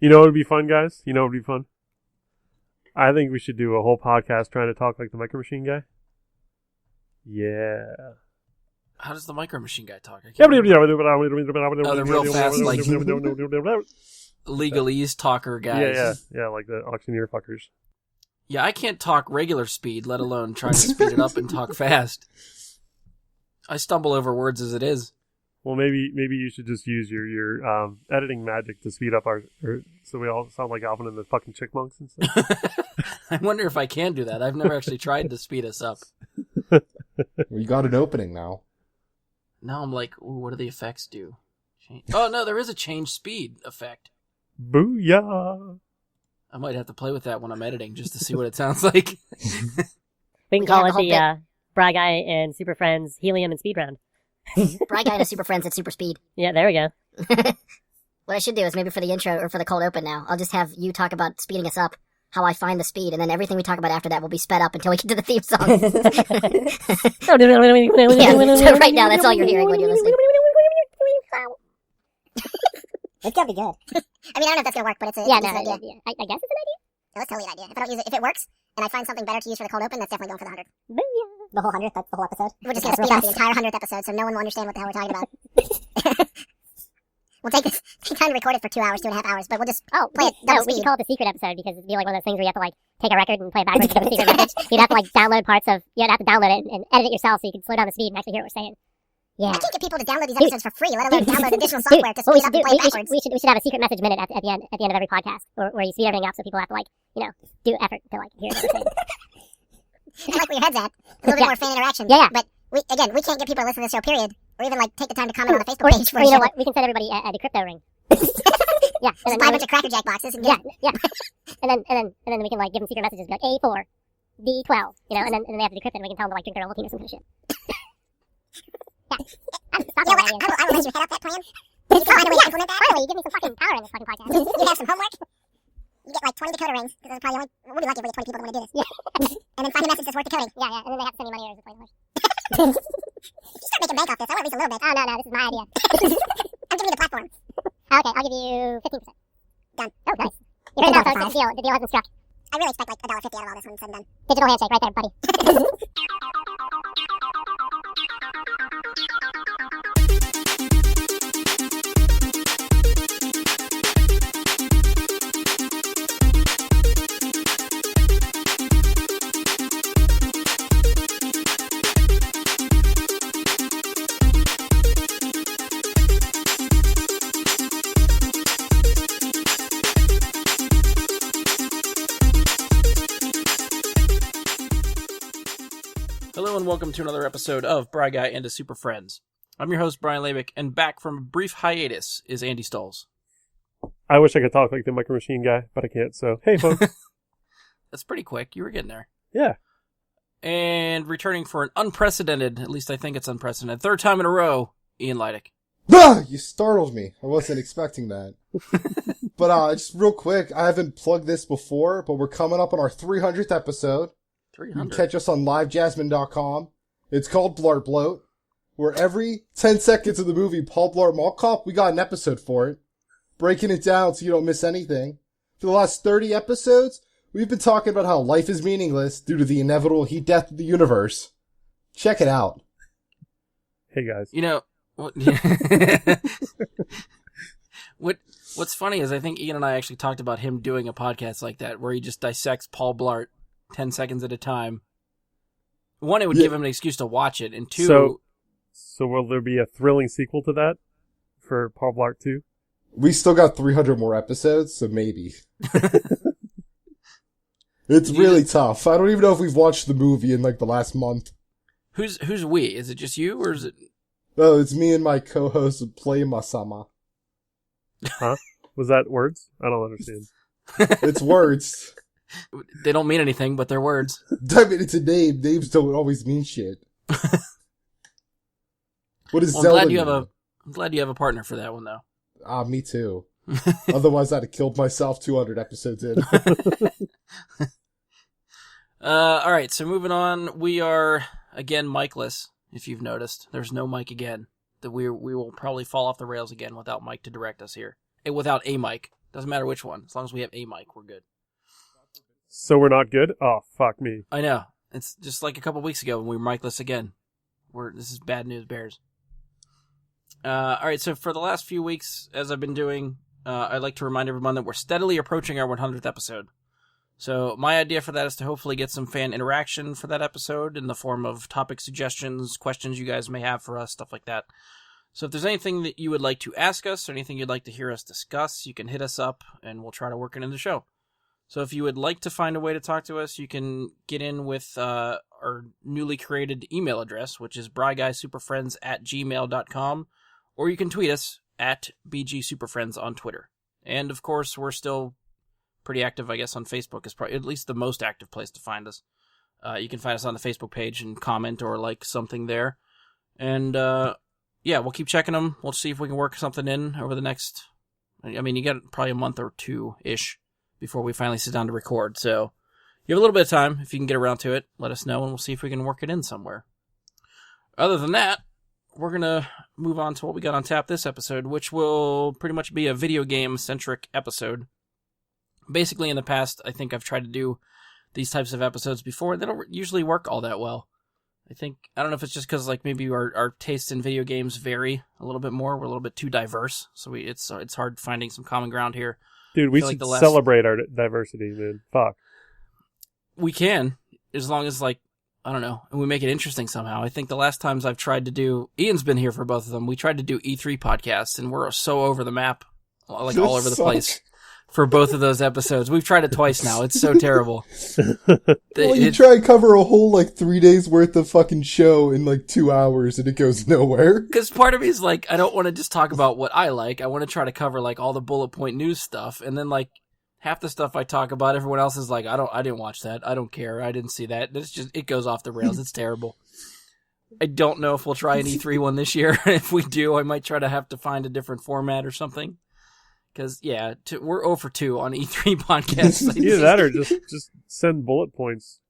You know what would be fun, guys? You know what would be fun? I think we should do a whole podcast trying to talk like the Micro Machine guy. Yeah. How does the Micro Machine guy talk? Oh, the real fast, like, legalese talker guys. Yeah, like the auctioneer fuckers. Yeah, I can't talk regular speed, let alone trying to speed it up and talk fast. I stumble over words as it is. Well, maybe you should just use your editing magic to speed up so we all sound like Alvin and the fucking Chickmunks and stuff. I wonder if I can do that. I've never actually tried to speed us up. Well, you got an opening now. Now I'm like, ooh, what do the effects do? Oh, no, there is a change speed effect. Booyah! I might have to play with that when I'm editing just to see what it sounds like. We can call it the Bry Guy and Super Friends Helium and Speed Round. Bry Guy and Super Friends at Super Speed. Yeah, there we go. What I should do is maybe for the intro or for the cold open now, I'll just have you talk about speeding us up, how I find the speed, and then everything we talk about after that will be sped up until we get to the theme song. Yeah, so right now that's all you're hearing when you're listening. It's gotta be good. I mean, I don't know if that's gonna work, but it's a Yeah, decent no, idea. I guess it's an idea. No, it's totally an idea. If I don't use it, if it works, and I find something better to use for the cold open, that's definitely going for the 100. Booyah. The whole 100th, that's the whole episode. We're just gonna speed up the entire 100th episode, so no one will understand what the hell we're talking about. We'll take time to record it for 2.5 hours, but we'll just play it double We speed. should call it the secret episode because it'd be like one of those things where you have to like take a record and play it backwards to get the secret message. You'd have to like download parts of, you'd have to download it and edit it yourself so you can slow down the speed and actually hear what we're saying. Yeah. I can't get people to download these episodes for free, let alone download additional software to speed up and play backwards. We should have a secret message minute at the end of every podcast where you speed everything up so people have to like, do effort to like hear what we're saying. I like where your head's at. A little bit more fan interaction. Yeah. But we can't get people to listen to the show, period. Or even like take the time to comment on the Facebook page. Or you know what? We can send everybody a decrypto ring. Yeah. Just buy a bunch of Cracker Jack boxes and yeah. And then we can like give them secret messages like A4, D12, and then they have to decrypt it and we can tell them to like drink their Ovaltine or some kind of shit. Yeah. I will let you head up that plan. You can find a way to implement that. Finally, you give me some fucking power in this fucking podcast. You have some homework. You get like 20 decoder rings, because there's probably we'll be lucky if we get 20 people that want to do this. Yeah. And then find a message that's worth decoding. Yeah, and then they have to send me money or just play horse. You start making bank off this. I want at least a little bit. Oh, no, this is my idea. I'm giving you the platform. Okay, I'll give you 15%. Done. Oh, nice. You heard that, folks. The deal has been struck. I really expect like $1.50 out of all this when it's said and done. Digital handshake right there, buddy. Hello and welcome to another episode of Bry Guy and a Super Friends. I'm your host, Brian Labick, and back from a brief hiatus is Andy Stolz. I wish I could talk like the Micro Machine guy, but I can't, so hey folks. That's pretty quick. You were getting there. Yeah. And returning for an unprecedented, at least I think it's unprecedented, third time in a row, Ian Leidick. Ah, you startled me. I wasn't expecting that. But just real quick, I haven't plugged this before, but we're coming up on our 300th episode. 300. You can catch us on livejasmine.com. It's called Blart Bloat, where every 10 seconds of the movie Paul Blart Mall Cop, we got an episode for it, breaking it down so you don't miss anything. For the last 30 episodes, we've been talking about how life is meaningless due to the inevitable heat death of the universe. Check it out. Hey guys. What's funny is I think Ian and I actually talked about him doing a podcast like that, where he just dissects Paul Blart 10 seconds at a time. One, it would give him an excuse to watch it, and two... So will there be a thrilling sequel to that for Paul Blart 2? We still got 300 more episodes, so maybe. It's really tough. I don't even know if we've watched the movie in like the last month. Who's we? Is it just you, or is it... Oh, it's me and my co-host, Play Masama. Huh? Was that words? I don't understand. It's words. They don't mean anything, but they're words. I mean, it's a name. Names don't always mean shit. What is Zelda? I'm glad you have a partner for that one, though. Me too. Otherwise, I'd have killed myself 200 episodes in. All right, so moving on. We are, again, Mikeless, if you've noticed. There's no Mike again. That we will probably fall off the rails again without Mike to direct us here. Without a Mike. Doesn't matter which one. As long as we have a mic, we're good. So we're not good? Oh, fuck me. I know. It's just like a couple weeks ago when we were micless again. This is bad news, Bears. All right, so for the last few weeks, as I've been doing, I'd like to remind everyone that we're steadily approaching our 100th episode. So my idea for that is to hopefully get some fan interaction for that episode in the form of topic suggestions, questions you guys may have for us, stuff like that. So if there's anything that you would like to ask us or anything you'd like to hear us discuss, you can hit us up and we'll try to work it in the show. So if you would like to find a way to talk to us, you can get in with our newly created email address, which is bryguysuperfriends@gmail.com, or you can tweet us at BGSuperFriends on Twitter. And of course, we're still pretty active, I guess, on Facebook is probably at least the most active place to find us. You can find us on the Facebook page and comment or like something there. And yeah, we'll keep checking them. We'll see if we can work something in over the next, I mean, you got probably a month or two-ish before we finally sit down to record. So you have a little bit of time. If you can get around to it, let us know, and we'll see if we can work it in somewhere. Other than that, we're going to move on to what we got on tap this episode, which will pretty much be a video game-centric episode. Basically, in the past, I think I've tried to do these types of episodes before. They don't usually work all that well. I don't know if it's just because like maybe our tastes in video games vary a little bit more. We're a little bit too diverse, so it's hard finding some common ground here. Dude, we should celebrate our diversity, man. Fuck. We can, as long as like, I don't know, and we make it interesting somehow. I think the last times I've tried to do, Ian's been here for both of them. We tried to do E3 podcasts, and we're so over the map, like all over the place. For both of those episodes. We've tried it twice now. It's so terrible. Well, you try and cover a whole, 3 days worth of fucking show in, 2 hours, and it goes nowhere. Because part of me is I don't want to just talk about what I like. I want to try to cover, all the bullet point news stuff. And then, half the stuff I talk about, everyone else is I didn't watch that. I don't care. I didn't see that. It goes off the rails. It's terrible. I don't know if we'll try an E3 one this year. If we do, I might try to have to find a different format or something. Because, yeah, we're 0 for 2 on E3 podcasts. Either that or just send bullet points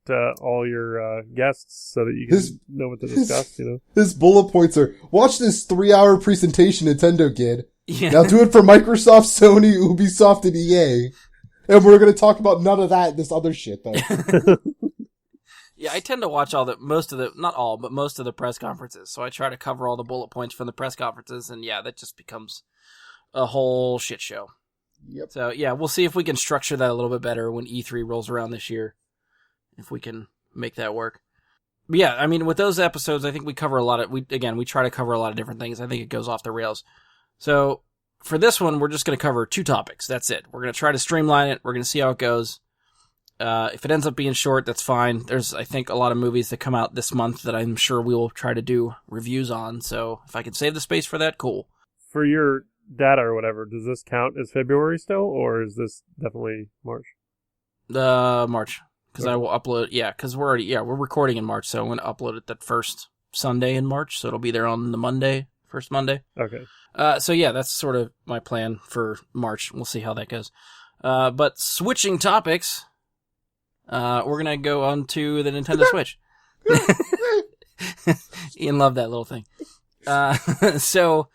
to all your guests so that you can know what to discuss, His bullet points are, watch this 3-hour presentation Nintendo did. Yeah. Now do it for Microsoft, Sony, Ubisoft, and EA. And we're going to talk about none of this other shit, though. Yeah, I tend to watch most of the press conferences. So I try to cover all the bullet points from the press conferences. And, yeah, that just becomes a whole shit show. Yep. So, yeah, we'll see if we can structure that a little bit better when E3 rolls around this year. If we can make that work. But yeah, I mean, with those episodes, I think we cover we try to cover a lot of different things. I think it goes off the rails. So, for this one, we're just going to cover 2 topics. That's it. We're going to try to streamline it. We're going to see how it goes. If it ends up being short, that's fine. There's, I think, a lot of movies that come out this month that I'm sure we will try to do reviews on. So, if I can save the space for that, cool. For your data or whatever, does this count as February still, or is this definitely March? March, because I will upload. Yeah, because we're recording in March, so I'm going to upload it that first Sunday in March, so it'll be there on the first Monday. Okay. So yeah, that's sort of my plan for March. We'll see how that goes. But switching topics, we're gonna go on to the Nintendo Switch. Ian loved that little thing. So.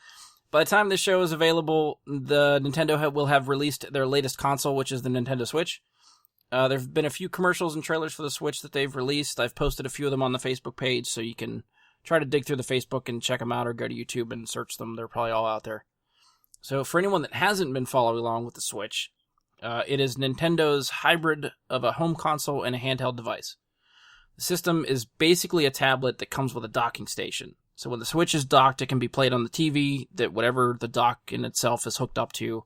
By the time this show is available, the Nintendo will have released their latest console, which is the Nintendo Switch. There have been a few commercials and trailers for the Switch that they've released. I've posted a few of them on the Facebook page, so you can try to dig through the Facebook and check them out, or go to YouTube and search them. They're probably all out there. So for anyone that hasn't been following along with the Switch, it is Nintendo's hybrid of a home console and a handheld device. The system is basically a tablet that comes with a docking station. So when the Switch is docked, it can be played on the TV, that whatever the dock in itself is hooked up to.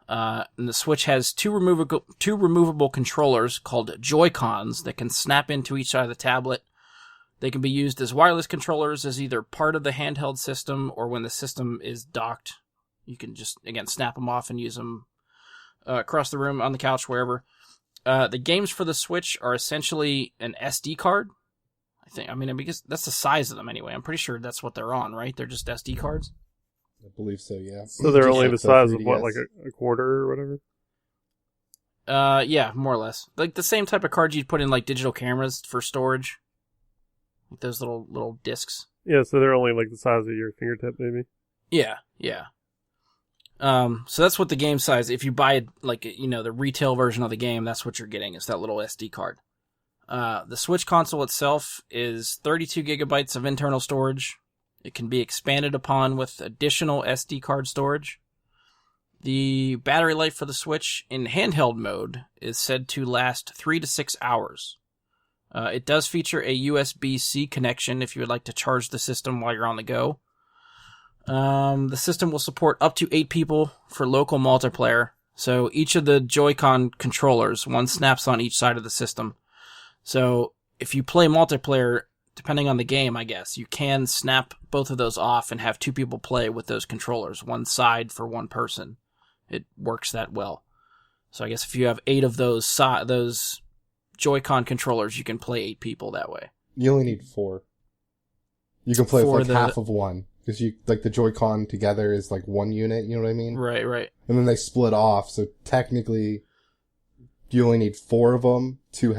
And the Switch has two removable controllers called Joy-Cons that can snap into each side of the tablet. They can be used as wireless controllers as either part of the handheld system, or when the system is docked, you can just, again, snap them off and use them across the room, on the couch, wherever. The games for the Switch are essentially an SD card. Because that's the size of them anyway. I'm pretty sure that's what they're on, right? They're just SD cards? I believe so, yeah. So they're only the size of what, like a quarter or whatever? Yeah, more or less. Like the same type of cards you'd put in like digital cameras for storage. Like those little discs. Yeah, so they're only like the size of your fingertip, maybe? Yeah, yeah. So that's what the game size, if you buy, like, the retail version of the game, that's what you're getting, is that little SD card. The Switch console itself is 32 gigabytes of internal storage. It can be expanded upon with additional SD card storage. The battery life for the Switch in handheld mode is said to last 3 to 6 hours. It does feature a USB-C connection if you would like to charge the system while you're on the go. The system will support up to 8 people for local multiplayer. So each of the Joy-Con controllers, one snaps on each side of the system. So if you play multiplayer, depending on the game, I guess, you can snap both of those off and have 2 people play with those controllers, one side for one person. It works that well. So I guess if you have 8 of those Joy-Con controllers, you can play 8 people that way. You only need 4. You can play with half of one. Because the Joy-Con together is like one unit, you know what I mean? Right. And then they split off, so technically you only need 4 of them to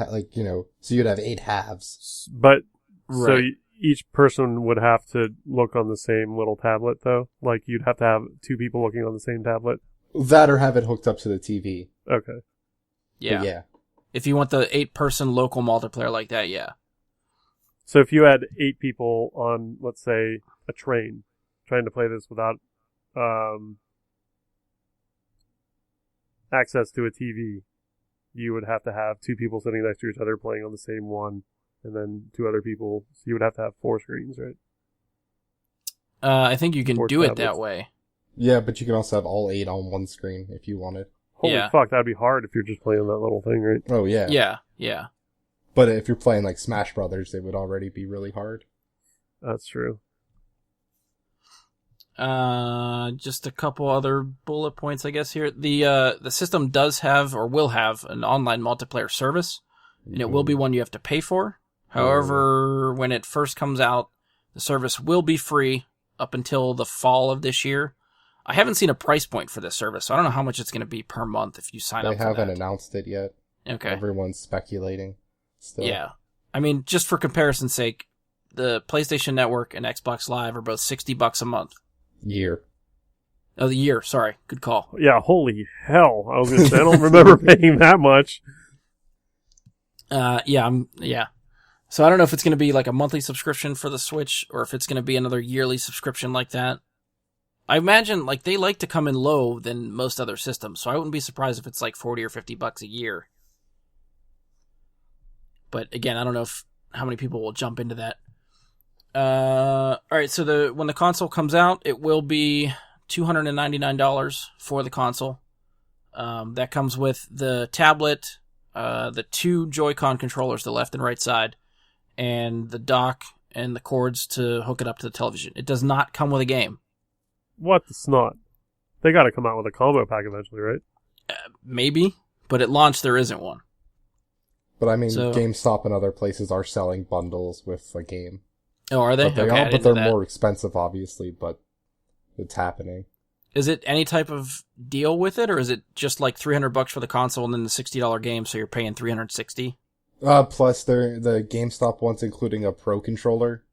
so you'd have 8 halves. But so Right. each person would have to look on the same little tablet, though. Like you'd have to have 2 people looking on the same tablet. That or have it hooked up to the TV. Okay. Yeah. But yeah. If you want the 8-person local multiplayer like that, yeah. So if you had 8 people on, let's say, a train, trying to play this without access to a TV, you would have to have 2 people sitting next to each other playing on the same one, and then 2 other people. So you would have to have 4 screens, right? I think you can 4 do it tablets. that way. Yeah, but you can also have all 8 on one screen if you wanted. Holy Yeah. fuck, that'd be hard if you're just playing that little thing, right? Oh, yeah. Yeah. But if you're playing like Smash Brothers, it would already be really hard. That's true. Just a couple other bullet points, I guess, here. The system does have, or will have, an online multiplayer service, and it will be one you have to pay for. However, when it first comes out, the service will be free up until the fall of this year. I haven't seen a price point for this service, so I don't know how much it's going to be per month if you sign up They for haven't that. announced it yet. Okay. Everyone's speculating still. Yeah. I mean, just for comparison's sake, the PlayStation Network and Xbox Live are both $60 a month. Year. Oh, the year. Sorry. Good call. Yeah, holy hell. I was going to say, I don't remember paying that much. Yeah. So I don't know if it's going to be like a monthly subscription for the Switch or if it's going to be another yearly subscription like that. I imagine like they like to come in low than most other systems, so I wouldn't be surprised if it's like $40 or $50 a year. But again, I don't know how many people will jump into that. All right, so when the console comes out, it will be $299 for the console. That comes with the tablet, the 2 Joy-Con controllers, the left and right side, and the dock and the cords to hook it up to the television. It does not come with a game. What the snot? They gotta come out with a combo pack eventually, right? Maybe, but at launch there isn't one. But I mean, So- GameStop and other places are selling bundles with a game. Oh, are they? But Okay, I but didn't they're know that. more expensive, obviously, but it's happening. Is it any type of deal with it, or is it just like $300 for the console and then the $60 game, so you're paying $360? Plus the GameStop one's including a Pro controller,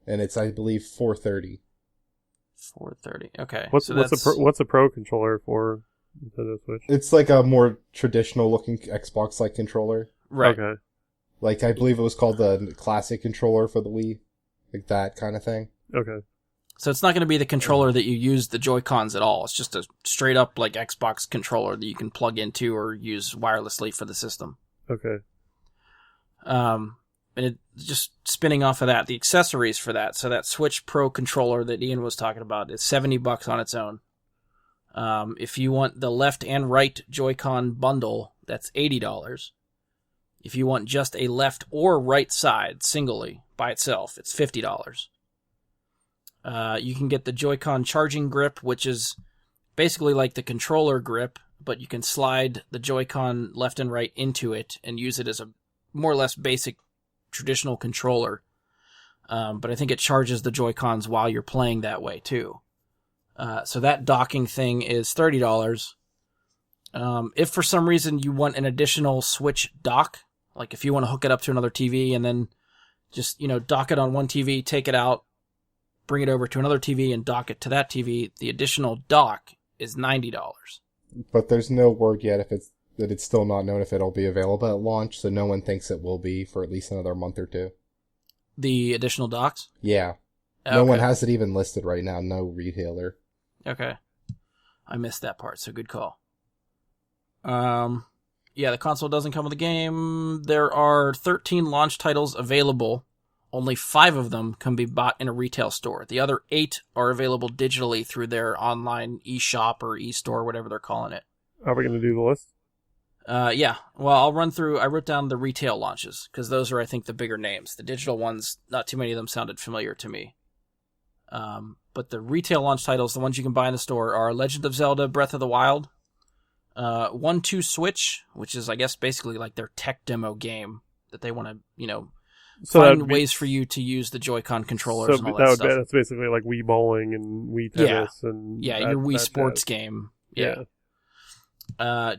and it's, I believe, $430. $430. Okay. What's so what's a Pro controller for Nintendo Switch? It's like a more traditional looking Xbox-like controller. right? Okay. Like, I believe it was called the classic controller for the Wii. Like that kind of thing. Okay. So it's not going to be the controller that you use the Joy-Cons at all. It's just a straight up like Xbox controller that you can plug into or use wirelessly for the system. Okay. And it just spinning off of that, the accessories for that. So that Switch Pro controller that Ian was talking about is $70 on its own. If you want the left and right Joy-Con bundle, that's $80. If you want just a left or right side singly by itself, it's $50. You can get the Joy-Con charging grip, which is basically like the controller grip, but you can slide the Joy-Con left and right into it and use it as a more or less basic traditional controller. But I think it charges the Joy-Cons while you're playing that way too. So that docking thing is $30. If for some reason you want an additional Switch dock, like if you want to hook it up to another TV and then just, dock it on one TV, take it out, bring it over to another TV and dock it to that TV, the additional dock is $90. But there's no word yet that it's still not known if it'll be available at launch, so no one thinks it will be for at least another month or two. The additional docks? Yeah. Okay. No one has it even listed right now, no retailer. Okay. I missed that part, so good call. Yeah, the console doesn't come with a game. There are 13 launch titles available. Only 5 of them can be bought in a retail store. The other 8 are available digitally through their online eShop or eStore, whatever they're calling it. Are we going to do the list? Yeah. Well, I'll run through. I wrote down the retail launches because those are, I think, the bigger names. The digital ones, not too many of them sounded familiar to me. But the retail launch titles, the ones you can buy in the store, are Legend of Zelda: Breath of the Wild, 1-2 Switch, which is, I guess, basically like their tech demo game that they want to, So find ways for you to use the Joy-Con controllers and all that stuff. That's basically like Wii Bowling and Wii Tennis and your Wii Sports game. Yeah.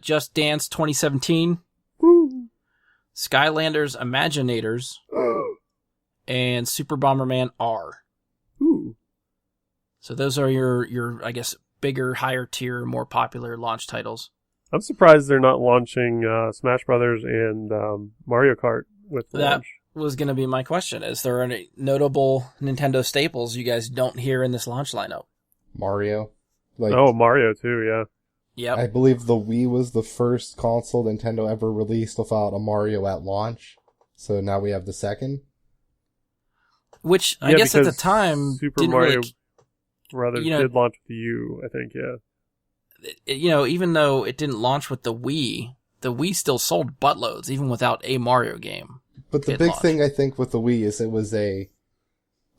Just Dance 2017, Woo. Skylanders Imaginators, and Super Bomberman R. Ooh. So those are your I guess bigger, higher tier, more popular launch titles. I'm surprised they're not launching Smash Brothers and Mario Kart with the That launch. was going to be my question. Is there any notable Nintendo staples you guys don't hear in this launch lineup? Mario. Mario too, yeah. Yep. I believe the Wii was the first console Nintendo ever released without a Mario at launch. So now we have the second. Which I guess at the because time Super didn't Mario really, Brothers you know- did launch with the U, I think, yeah. even though it didn't launch with the Wii still sold buttloads even without a Mario game. But the It big launched. thing I think with the Wii is it was a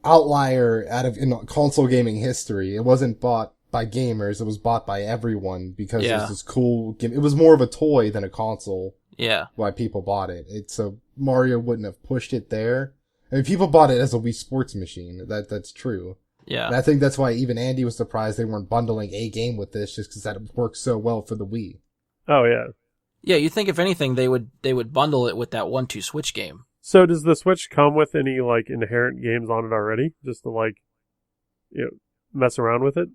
outlier in console gaming history. It wasn't bought by gamers, it was bought by everyone because it Yeah. was this cool game. It was more of a toy than a console. Yeah. Why people bought it. So Mario wouldn't have pushed it there. I mean, people bought it as a Wii Sports machine. That's true. Yeah. And I think that's why even Andy was surprised they weren't bundling a game with this, just because that works so well for the Wii. Oh, yeah. Yeah, you think if anything they would bundle it with that 1-2 Switch game. So does the Switch come with any, like, inherent games on it already? Just to, like, mess around with it?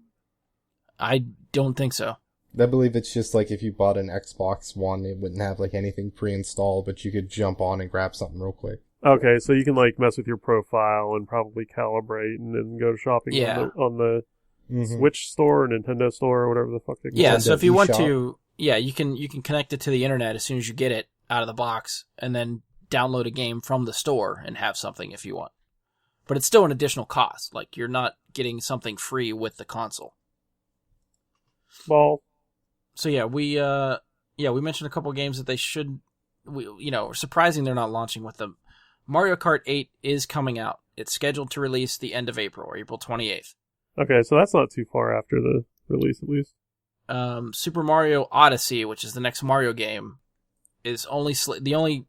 I don't think so. I believe it's just like if you bought an Xbox One, it wouldn't have like anything pre-installed, but you could jump on and grab something real quick. Okay, so you can, like, mess with your profile and probably calibrate and then go shopping Yeah. on the Mhm. Switch store, Nintendo store, or whatever the fuck they call Yeah, it. so if you want eShop. to, you can connect it to the internet as soon as you get it out of the box, and then download a game from the store and have something if you want. But it's still an additional cost. Like, you're not getting something free with the console. Well, So yeah, we mentioned a couple of games that they should, surprising they're not launching with them. Mario Kart 8 is coming out. It's scheduled to release the end of April, or April 28th. okay, so that's not too far after the release, at least. Super Mario Odyssey, which is the next Mario game, is the only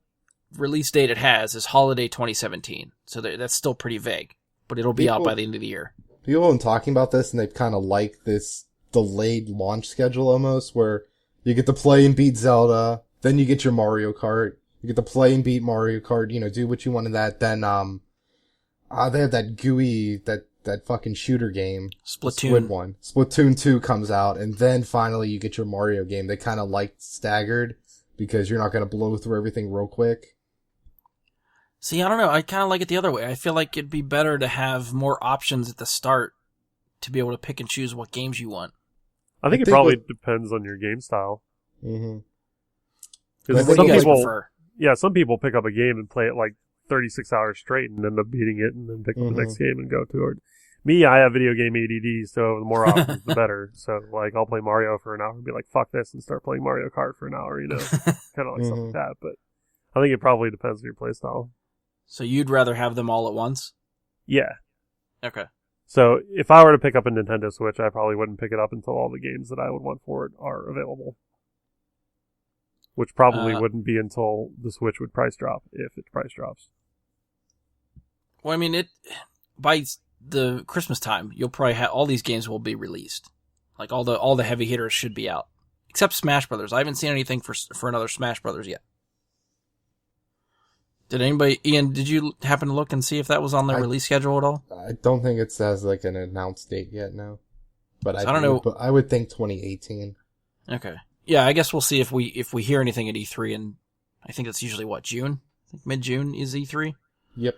release date it has is holiday 2017. So that's still pretty vague, but it'll be out by the end of the year. People have been talking about this, and they've kind of liked this delayed launch schedule almost, where you get to play and beat Zelda, then you get your Mario Kart, you get to play and beat Mario Kart, do what you want in that, then, they have that GUI, that fucking shooter game. The Splatoon. Squid one. Splatoon 2 comes out, and then finally you get your Mario game. They kind of like staggered, because you're not going to blow through everything real quick. See, I don't know. I kind of like it the other way. I feel like it'd be better to have more options at the start to be able to pick and choose what games you want. I think it think probably what- depends on your game style. Mm-hmm. Because What What some do you guys people, prefer? yeah, some people pick up a game and play it like 36 hours straight and end up beating it and then pick up the next game and go to it. Me, I have video game ADD, so the more options, the better. So, like, I'll play Mario for an hour and be like, fuck this, and start playing Mario Kart for an hour, kind of like stuff like that. But I think it probably depends on your playstyle. So you'd rather have them all at once? Yeah. Okay. So if I were to pick up a Nintendo Switch, I probably wouldn't pick it up until all the games that I would want for it are available. Which probably wouldn't be until the Switch would price drop, if it price drops. Well, I mean, by the Christmas time, you'll probably have all these games will be released. Like all the heavy hitters should be out, except Smash Brothers. I haven't seen anything for another Smash Brothers yet. Ian, did you happen to look and see if that was on the release schedule at all? I don't think it says like an announced date yet, no. But I don't know. But I would think 2018. Okay. Yeah, I guess we'll see if we hear anything at E3, and I think that's usually June? I think mid-June is E3. Yep.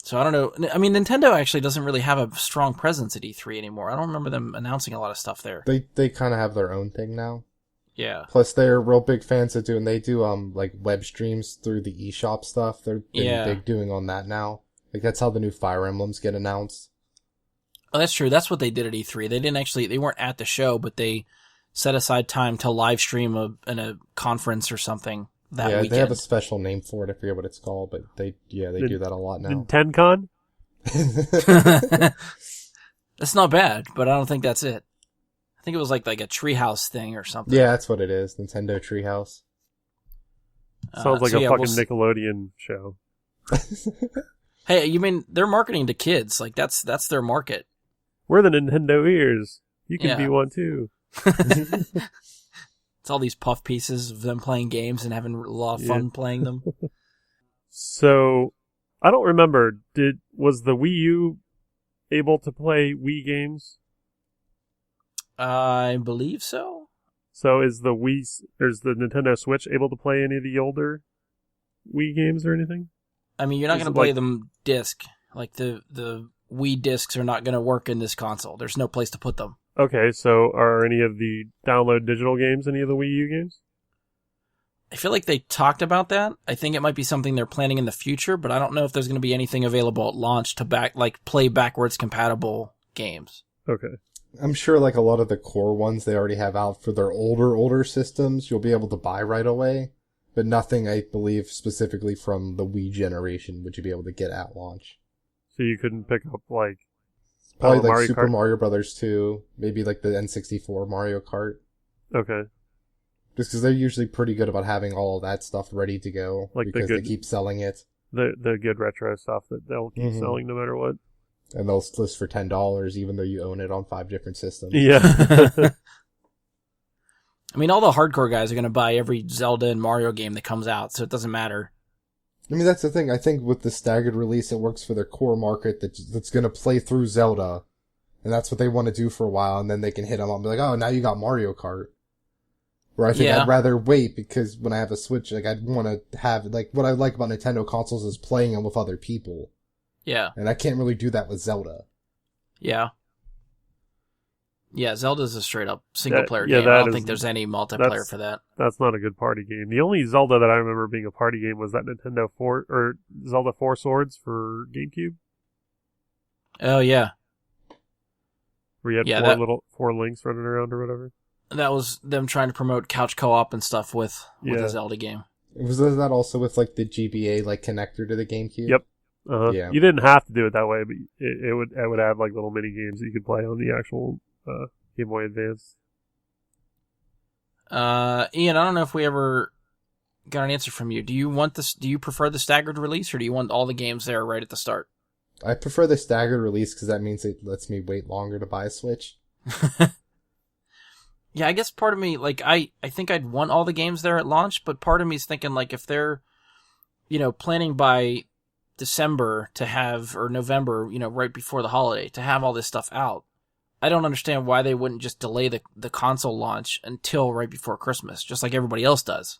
So I don't know. I mean, Nintendo actually doesn't really have a strong presence at E3 anymore. I don't remember them announcing a lot of stuff there. They kind of have their own thing now. Yeah. Plus, they're real big fans of doing. They do like web streams through the eShop stuff. They're big doing on that now. Like that's how the new Fire Emblems get announced. Oh, that's true. That's what they did at E3. They weren't at the show, but they set aside time to live stream a conference or something that weekend. They have a special name for it. I forget what it's called, but they do that a lot now. NintenCon? That's not bad, but I don't think that's it. I think it was like a Treehouse thing or something. Yeah, that's what it is. Nintendo Treehouse. Sounds like a fucking Nickelodeon show. Hey, you mean they're marketing to kids? Like that's their market. We're the Nintendo ears. You can be one too. It's all these puff pieces of them playing games and having a lot of fun playing them. So, I don't remember. Was the Wii U able to play Wii games? I believe so. So is the Nintendo Switch able to play any of the older Wii games or anything? I mean, you're not going to play them disc. Like the Wii discs are not going to work in this console. There's no place to put them. Okay, so are any of the download digital games any of the Wii U games? I feel like they talked about that. I think it might be something they're planning in the future, but I don't know if there's going to be anything available at launch to play backwards compatible games. Okay. I'm sure like a lot of the core ones they already have out for their older systems, you'll be able to buy right away. But nothing, I believe, specifically from the Wii generation would you be able to get at launch. So you couldn't pick up probably like Mario Super Kart? Mario Brothers 2, maybe like the N64 Mario Kart. Okay. Just because they're usually pretty good about having all of that stuff ready to go, because they keep selling it. The good retro stuff that they'll keep selling no matter what. And they'll list for $10 even though you own it on 5 different systems. Yeah. I mean, all the hardcore guys are going to buy every Zelda and Mario game that comes out, so it doesn't matter. I mean, that's the thing. I think with the staggered release, it works for their core market that's going to play through Zelda. And that's what they want to do for a while, and then they can hit them up and be like, oh, now you got Mario Kart. Where I think I'd rather wait, because when I have a Switch, I'd want to have, what I like about Nintendo consoles is playing them with other people. Yeah. And I can't really do that with Zelda. Yeah. Yeah, Zelda's a straight-up single-player yeah, game. I don't think there's any multiplayer for that. That's not a good party game. The only Zelda that I remember being a party game was that Nintendo 4, or Zelda 4 Swords for GameCube. Oh, yeah. Where you had four links running around or whatever. That was them trying to promote couch co-op and stuff with a Zelda game. Was that also with, the GBA, connector to the GameCube? Yep. Yeah. You didn't have to do it that way, but it would have, little mini games that you could play on the actual Game Boy Advance. Ian, I don't know if we ever got an answer from you. Do you prefer the staggered release, or do you want all the games there right at the start? I prefer the staggered release because that means it lets me wait longer to buy a Switch. Yeah, I guess part of me, I think I'd want all the games there at launch, but part of me is thinking, if they're, planning by December to have, or November, right before the holiday, to have all this stuff out, I don't understand why they wouldn't just delay the console launch until right before Christmas, just like everybody else does.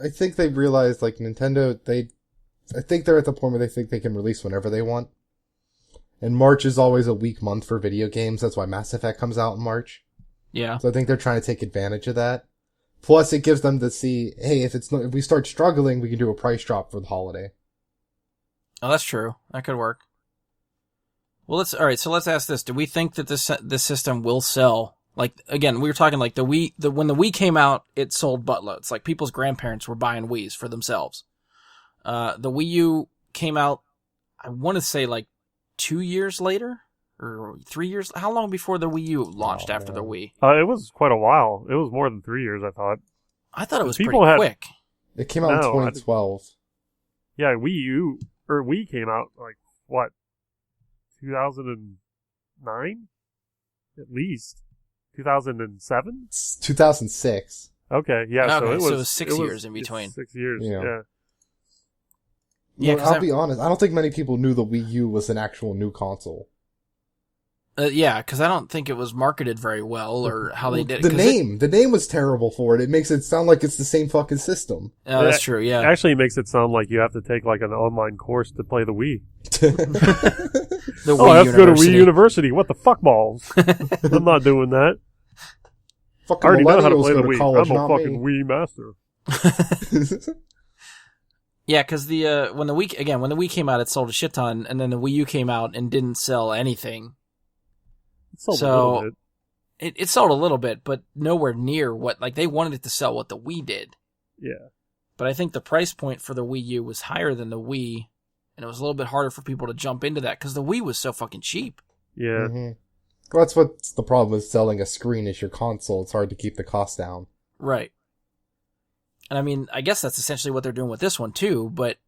I think they realized, Nintendo, I think they're at the point where they think they can release whenever they want. And March is always a weak month for video games. That's why Mass Effect comes out in March. Yeah. So I think they're trying to take advantage of that. Plus, it gives them to see, hey, if we start struggling, we can do a price drop for the holiday. Oh, that's true. That could work. Well, so let's ask this. Do we think that this system will sell? Again, we were talking when the Wii came out, it sold buttloads. People's grandparents were buying Wiis for themselves. The Wii U came out, I want to say 2 years later or 3 years. How long before the Wii U launched after the Wii? It was quite a while. It was more than 3 years, I thought. I thought it was People pretty had- quick. It came out in 2012. Yeah, Wii came out, 2009? At least. 2007? 2006. Okay, yeah, Okay, so so it was 6 years in between. 6 years, Yeah. yeah. Yeah, Look, I'll be honest. I don't think many people knew the Wii U was an actual new console. Yeah, because I don't think it was marketed very well, or how they did it. The name was terrible for it. It makes it sound like it's the same fucking system. Oh, that's true, yeah. Actually makes it sound like you have to take like an online course to play the Wii. The I have to go to Wii University. University. What the fuck balls? I'm not doing that. I Fucking already know how to millennials play go the to Wii. college, I'm a not fucking me. Wii master. Yeah, because when the Wii came out, it sold a shit ton, and then the Wii U came out and didn't sell anything. It sold a So- little bit. It sold a little bit, but nowhere near what, like, they wanted it to sell what the Wii did. Yeah. But I think the price point for the Wii U was higher than the Wii, and it was a little bit harder for people to jump into that, because the Wii was so fucking cheap. Yeah. Mhm. Well, that's what's the problem with selling a screen is your console. It's hard to keep the cost down. Right. And I mean, I guess that's essentially what they're doing with this one, too, but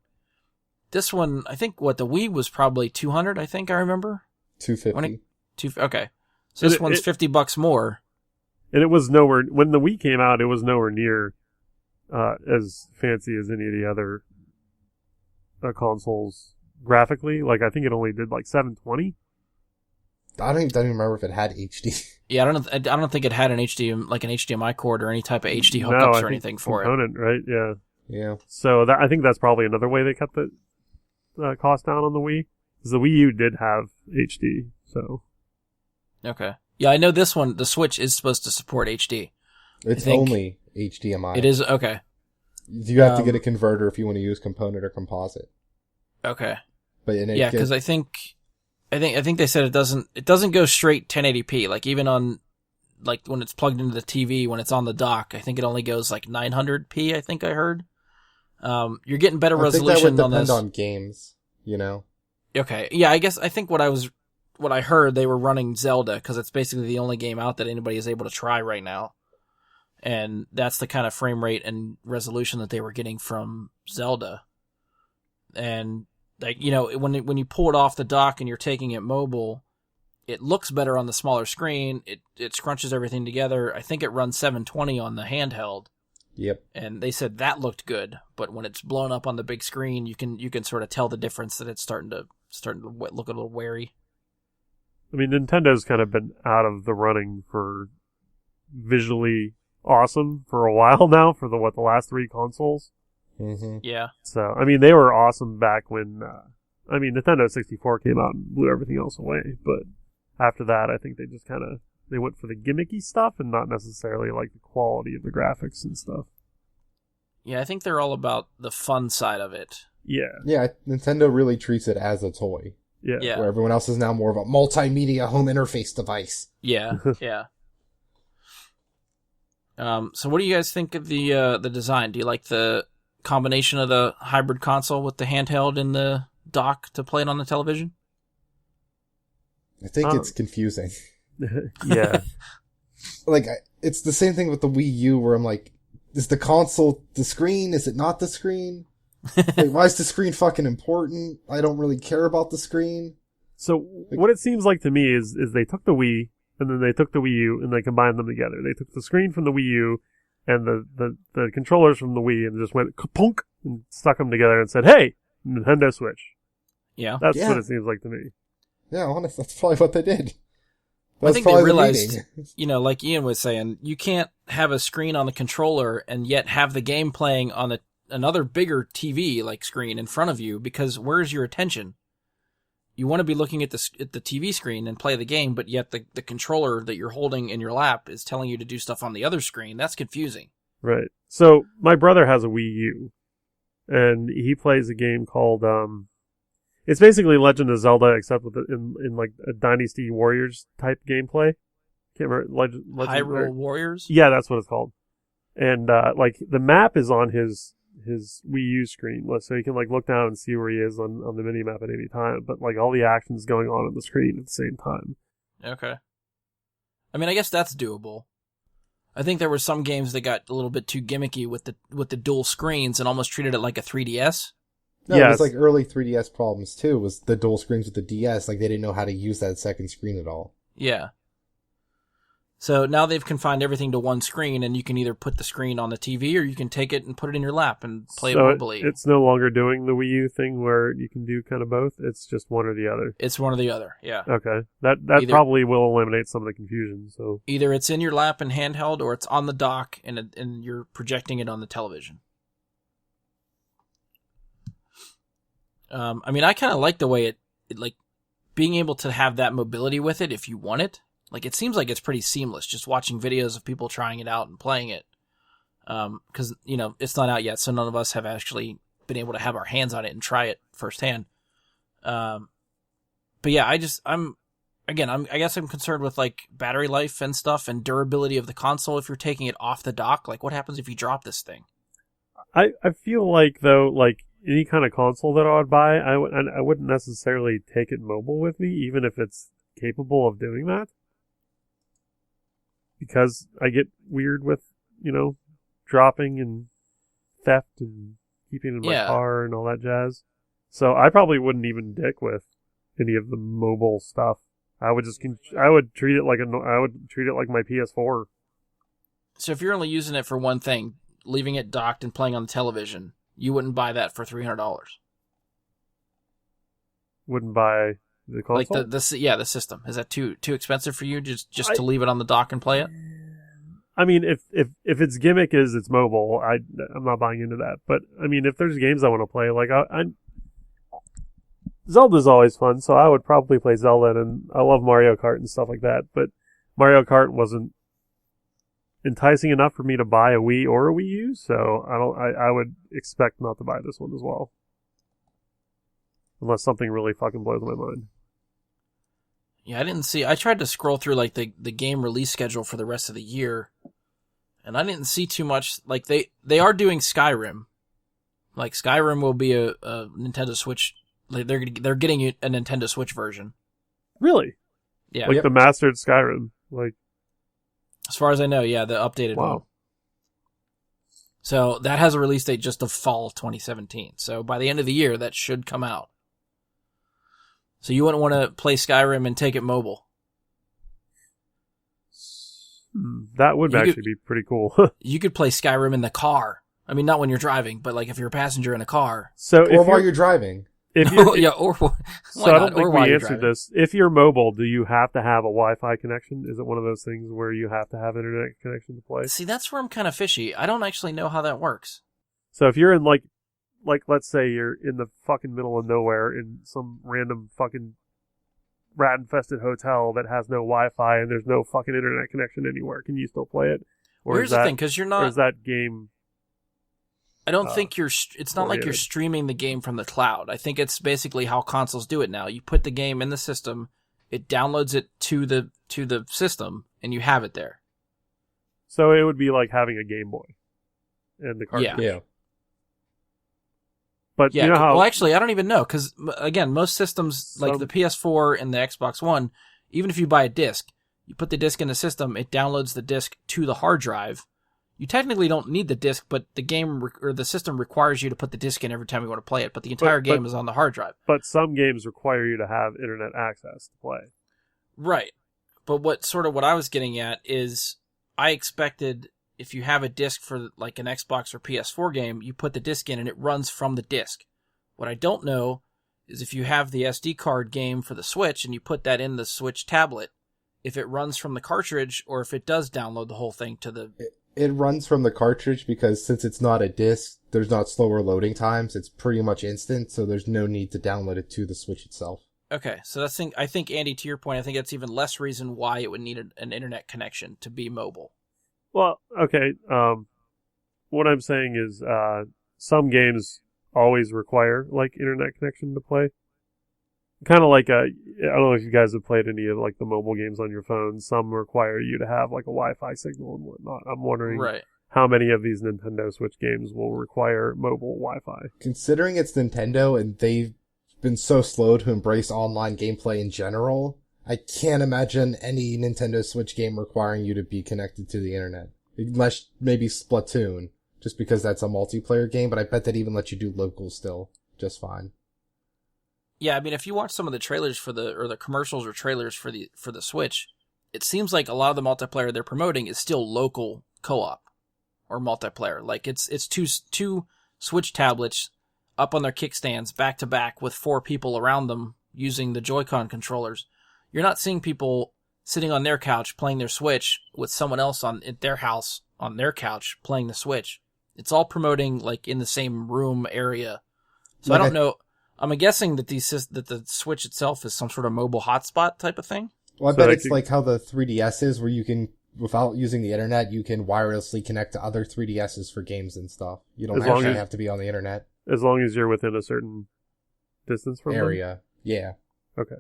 this one, I think, the Wii was probably $200, I think I remember? $250. Okay. So this It- one's it- $50 more. And it was nowhere, when the Wii came out, it was nowhere near as fancy as any of the other consoles graphically. Like, I think it only did like 720. I don't even remember if it had HD. Yeah, I don't think it had an HDMI cord or any type of HD No, hookups I or think anything for it. component, right? Yeah. Yeah. So I think that's probably another way they cut the cost down on the Wii. Because the Wii U did have HD, so. Okay. Yeah, I know this one, the Switch is supposed to support HD. It's think only HDMI. It is, okay. You have to get a converter if you want to use component or composite. Okay. But in Yeah, because I think they said it doesn't go straight 1080p. Like even on, like when it's plugged into the TV, when it's on the dock, I think it only goes like 900p. I think I heard. You're getting better I think that resolution would on depend this. on games, you know? Okay, yeah, I think what I heard they were running Zelda because it's basically the only game out that anybody is able to try right now, and that's the kind of frame rate and resolution that they were getting from Zelda. And like, you know, when you pull it off the dock and you're taking it mobile, it looks better on the smaller screen. It scrunches everything together. I think it runs 720 on the handheld. Yep. And they said that looked good, but when it's blown up on the big screen, you can sort of tell the difference that it's starting to look a little wary. I mean, Nintendo's kind of been out of the running for visually awesome for a while now for the last three consoles. Mm-hmm. Yeah. So, I mean, they were awesome back when, Nintendo 64 came out and blew everything else away. But after that, I think they just they went for the gimmicky stuff and not necessarily like the quality of the graphics and stuff. Yeah, I think they're all about the fun side of it. Yeah. Yeah, Nintendo really treats it as a toy, Yeah. Yeah. where everyone else is now more of a multimedia home interface device. Yeah. Yeah. So what do you guys think of the design? Do you like the combination of the hybrid console with the handheld and the dock to play it on the television? I think it's confusing. Yeah. Like, it's the same thing with the Wii U where I'm like, is the console the screen? Is it not the screen? Like, why is the screen fucking important? I don't really care about the screen. So what it seems like to me is they took the Wii and then they took the Wii U and they combined them together. They took the screen from the Wii U and the controllers from the Wii and just went kapunk and stuck them together and said, "Hey, Nintendo Switch." Yeah. That's Yeah. what it seems like to me. Yeah, honestly, that's probably what they did. I That's think they probably the realized, meaning. you know, like Ian was saying, you can't have a screen on the controller and yet have the game playing on another bigger TV like screen in front of you, because where's your attention? You want to be looking at the TV screen and play the game, but yet the controller that you're holding in your lap is telling you to do stuff on the other screen. That's confusing. Right. So my brother has a Wii U and he plays a game called it's basically Legend of Zelda except with in like a Dynasty Warriors type gameplay. Can't remember Legend Hyrule Warriors? Yeah, that's what it's called. And like the map is on his Wii U screen, so you can like look down and see where he is on the mini map at any time. But like all the action's going on the screen at the same time. Okay. I mean, I guess that's doable. I think there were some games that got a little bit too gimmicky with the dual screens and almost treated it like a 3DS. No, Yeah, it was like early 3DS problems too, was the dual screens with the DS, like they didn't know how to use that second screen at all. Yeah. So now they've confined everything to one screen, and you can either put the screen on the TV or you can take it and put it in your lap and play it mobily. It's no longer doing the Wii U thing where you can do kind of both. It's just one or the other. It's one or the other, yeah. Okay, that probably will eliminate some of the confusion. So either it's in your lap and handheld, or it's on the dock and you're projecting it on the television. I mean, I kind of like the way it like being able to have that mobility with it if you want it. Like, it seems like it's pretty seamless just watching videos of people trying it out and playing it. Because, it's not out yet, so none of us have actually been able to have our hands on it and try it firsthand. But yeah, I guess I'm concerned with, like, battery life and stuff and durability of the console if you're taking it off the dock. Like, what happens if you drop this thing? I feel like, though, like, any kind of console that I would buy, I wouldn't necessarily take it mobile with me, even if it's capable of doing that. Because I get weird with, dropping and theft and keeping it in my car and all that jazz. So I probably wouldn't even dick with any of the mobile stuff. I would treat it like my PS4. So if you're only using it for one thing, leaving it docked and playing on the television, you wouldn't buy that for $300. Wouldn't buy the console? Like the system. Is that too expensive for you just to leave it on the dock and play it? I mean, if its gimmick is it's mobile, I'm not buying into that. But I mean, if there's games I want to play, like Zelda's always fun, so I would probably play Zelda, and I love Mario Kart and stuff like that. But Mario Kart wasn't enticing enough for me to buy a Wii or a Wii U, so I would expect not to buy this one as well. Unless something really fucking blows my mind. Yeah, I tried to scroll through like the game release schedule for the rest of the year, and I didn't see too much. Like they are doing Skyrim. Like Skyrim will be a Nintendo Switch. Like they're getting a Nintendo Switch version. Really? Yeah. Like the mastered Skyrim. Like, as far as I know, yeah, the updated one. Wow. So that has a release date just of fall 2017. So by the end of the year, that should come out. So you wouldn't want to play Skyrim and take it mobile. That would actually be pretty cool. You could play Skyrim in the car. I mean, not when you're driving, but like if you're a passenger in a car. Or while you're driving. So I don't think we answered this. If you're mobile, do you have to have a Wi-Fi connection? Is it one of those things where you have to have internet connection to play? See, that's where I'm kind of fishy. I don't actually know how that works. So if you're in like let's say you're in the fucking middle of nowhere in some random fucking rat-infested hotel that has no Wi-Fi and there's no fucking internet connection anywhere, can you still play it? Or here's the thing, because you're not. Or is that game? I don't think it's not like you're streaming the game from the cloud. I think it's basically how consoles do it now. You put the game in the system, it downloads it to the system, and you have it there. So it would be like having a Game Boy and the cartridge. Yeah. But you know how... Well, actually, I don't even know, because, again, most systems, like the PS4 and the Xbox One, even if you buy a disc, you put the disc in the system, it downloads the disc to the hard drive. You technically don't need the disc, but the game or the system requires you to put the disc in every time you want to play it, but the entire game is on the hard drive. But some games require you to have internet access to play. Right. But what I was getting at is I expected if you have a disc for like an Xbox or PS4 game, you put the disc in and it runs from the disc. What I don't know is if you have the SD card game for the Switch and you put that in the Switch tablet, if it runs from the cartridge or if it does download the whole thing to the... It runs from the cartridge because since it's not a disc, there's not slower loading times. It's pretty much instant, so there's no need to download it to the Switch itself. Okay, so I think, Andy, to your point, I think that's even less reason why it would need an internet connection to be mobile. Well, okay. What I'm saying is, some games always require like internet connection to play. Kind of like I don't know if you guys have played any of like the mobile games on your phone. Some require you to have like a Wi-Fi signal and whatnot. I'm wondering how many of these Nintendo Switch games will require mobile Wi-Fi. Considering it's Nintendo and they've been so slow to embrace online gameplay in general, I can't imagine any Nintendo Switch game requiring you to be connected to the internet. Unless maybe Splatoon, just because that's a multiplayer game, but I bet that even lets you do local still just fine. Yeah, I mean, if you watch some of the trailers or the commercials or trailers for the Switch, it seems like a lot of the multiplayer they're promoting is still local co-op or multiplayer. Like it's two Switch tablets up on their kickstands back to back with 4 people around them using the Joy-Con controllers. You're not seeing people sitting on their couch playing their Switch with someone else at their house on their couch playing the Switch. It's all promoting like in the same room area. So Like I don't know. I'm guessing that that the Switch itself is some sort of mobile hotspot type of thing. Well, I So bet I it's could- like how the 3DS is, where you can, without using the internet, you can wirelessly connect to other 3DSs for games and stuff. You don't As long actually as- have to be on the internet As long as you're within a certain distance from them? area. Yeah. Okay.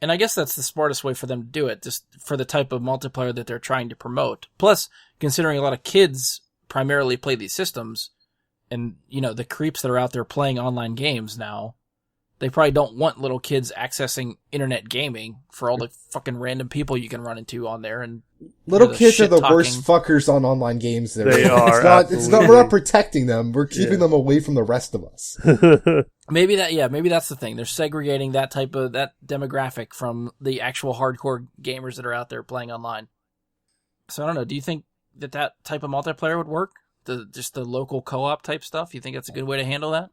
And I guess that's the smartest way for them to do it, just for the type of multiplayer that they're trying to promote. Plus, considering a lot of kids primarily play these systems, and, you know, the creeps that are out there playing online games now, they probably don't want little kids accessing internet gaming for all the fucking random people you can run into on there. And Little the kids are the shit-talking. worst fuckers on online games. They are, It's not, we're not protecting them. We're keeping Yeah. them away from the rest of us. maybe that's the thing. They're segregating that demographic from the actual hardcore gamers that are out there playing online. So I don't know. Do you think that type of multiplayer would work? Just the local co-op type stuff? You think that's a good way to handle that?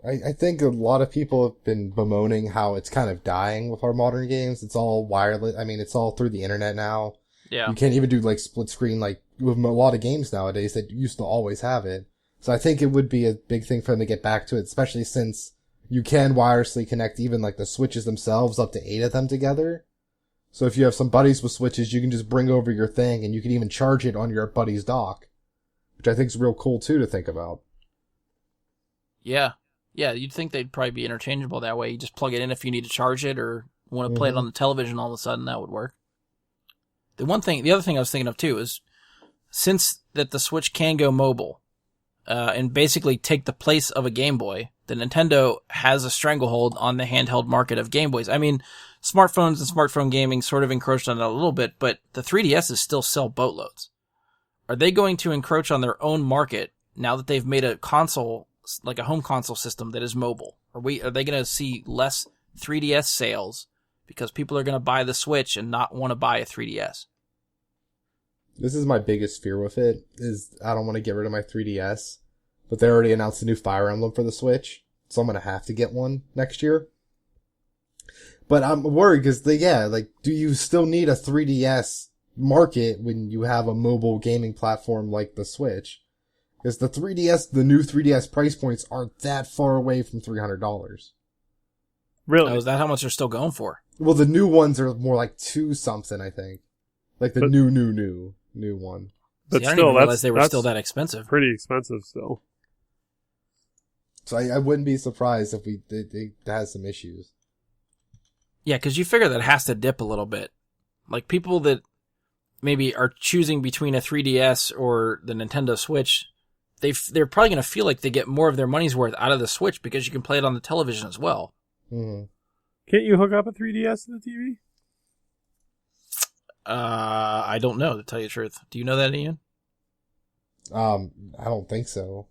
I think a lot of people have been bemoaning how it's kind of dying with our modern games. It's all wireless. I mean, it's all through the internet now. Yeah. You can't even do like split screen like with a lot of games nowadays that used to always have it. So I think it would be a big thing for them to get back to it, especially since you can wirelessly connect even like the Switches themselves, up to 8 of them together. So if you have some buddies with Switches, you can just bring over your thing and you can even charge it on your buddy's dock, which I think is real cool too to think about. Yeah. Yeah, you'd think they'd probably be interchangeable that way. You just plug it in if you need to charge it or want to play it on the television all of a sudden, that would work. The other thing I was thinking of too is, since that the Switch can go mobile, and basically take the place of a Game Boy, the Nintendo has a stranglehold on the handheld market of Game Boys. I mean, smartphones and smartphone gaming sort of encroached on it a little bit, but the 3DSs still sell boatloads. Are they going to encroach on their own market now that they've made a console, like a home console system that is mobile? Are they going to see less 3DS sales because people are going to buy the Switch and not want to buy a 3DS? This is my biggest fear with it, is I don't want to get rid of my 3DS, but they already announced a new Fire Emblem for the Switch, so I'm going to have to get one next year. But I'm worried because do you still need a 3DS market when you have a mobile gaming platform like the Switch? Because the new 3DS price points aren't that far away from $300. Really? Oh, is that how much they're still going for? Well, the new ones are more like 2 something, I think. Like the But- new one. But See, I didn't still, even realize that's they were still that expensive. pretty expensive still. So I wouldn't be surprised if it has some issues. Yeah, because you figure that has to dip a little bit. Like, people that maybe are choosing between a 3DS or the Nintendo Switch, they're probably going to feel like they get more of their money's worth out of the Switch because you can play it on the television as well. Mm-hmm. Can't you hook up a 3DS to the TV? I don't know, to tell you the truth. Do you know that, Ian? I don't think so.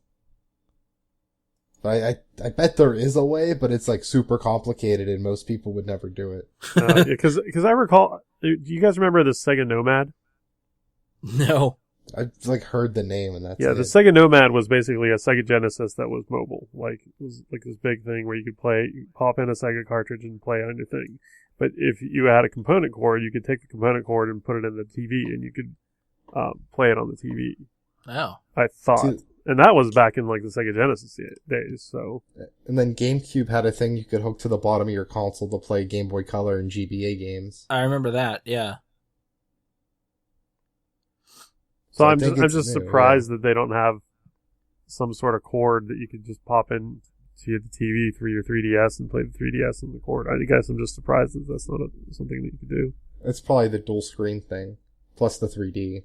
But I bet there is a way, but it's like super complicated and most people would never do it. Because I recall, do you guys remember the Sega Nomad? No. I've like heard the name and that's Yeah, it. the Sega Nomad was basically a Sega Genesis that was mobile. Like, it was like this big thing where you could pop in a Sega cartridge and play on your thing. But if you had a component cord, you could take the component cord and put it in the TV and you could play it on the TV. Oh. I thought. See- And that was back in like the Sega Genesis days, so. And then GameCube had a thing you could hook to the bottom of your console to play Game Boy Color and GBA games. I remember that, yeah. So I I'm think just it's new, surprised that they don't have some sort of cord that you could just pop in to the TV through your 3DS and play the 3DS on the cord. I guess I'm just surprised that that's not something that you could do. It's probably the dual screen thing, plus the 3D.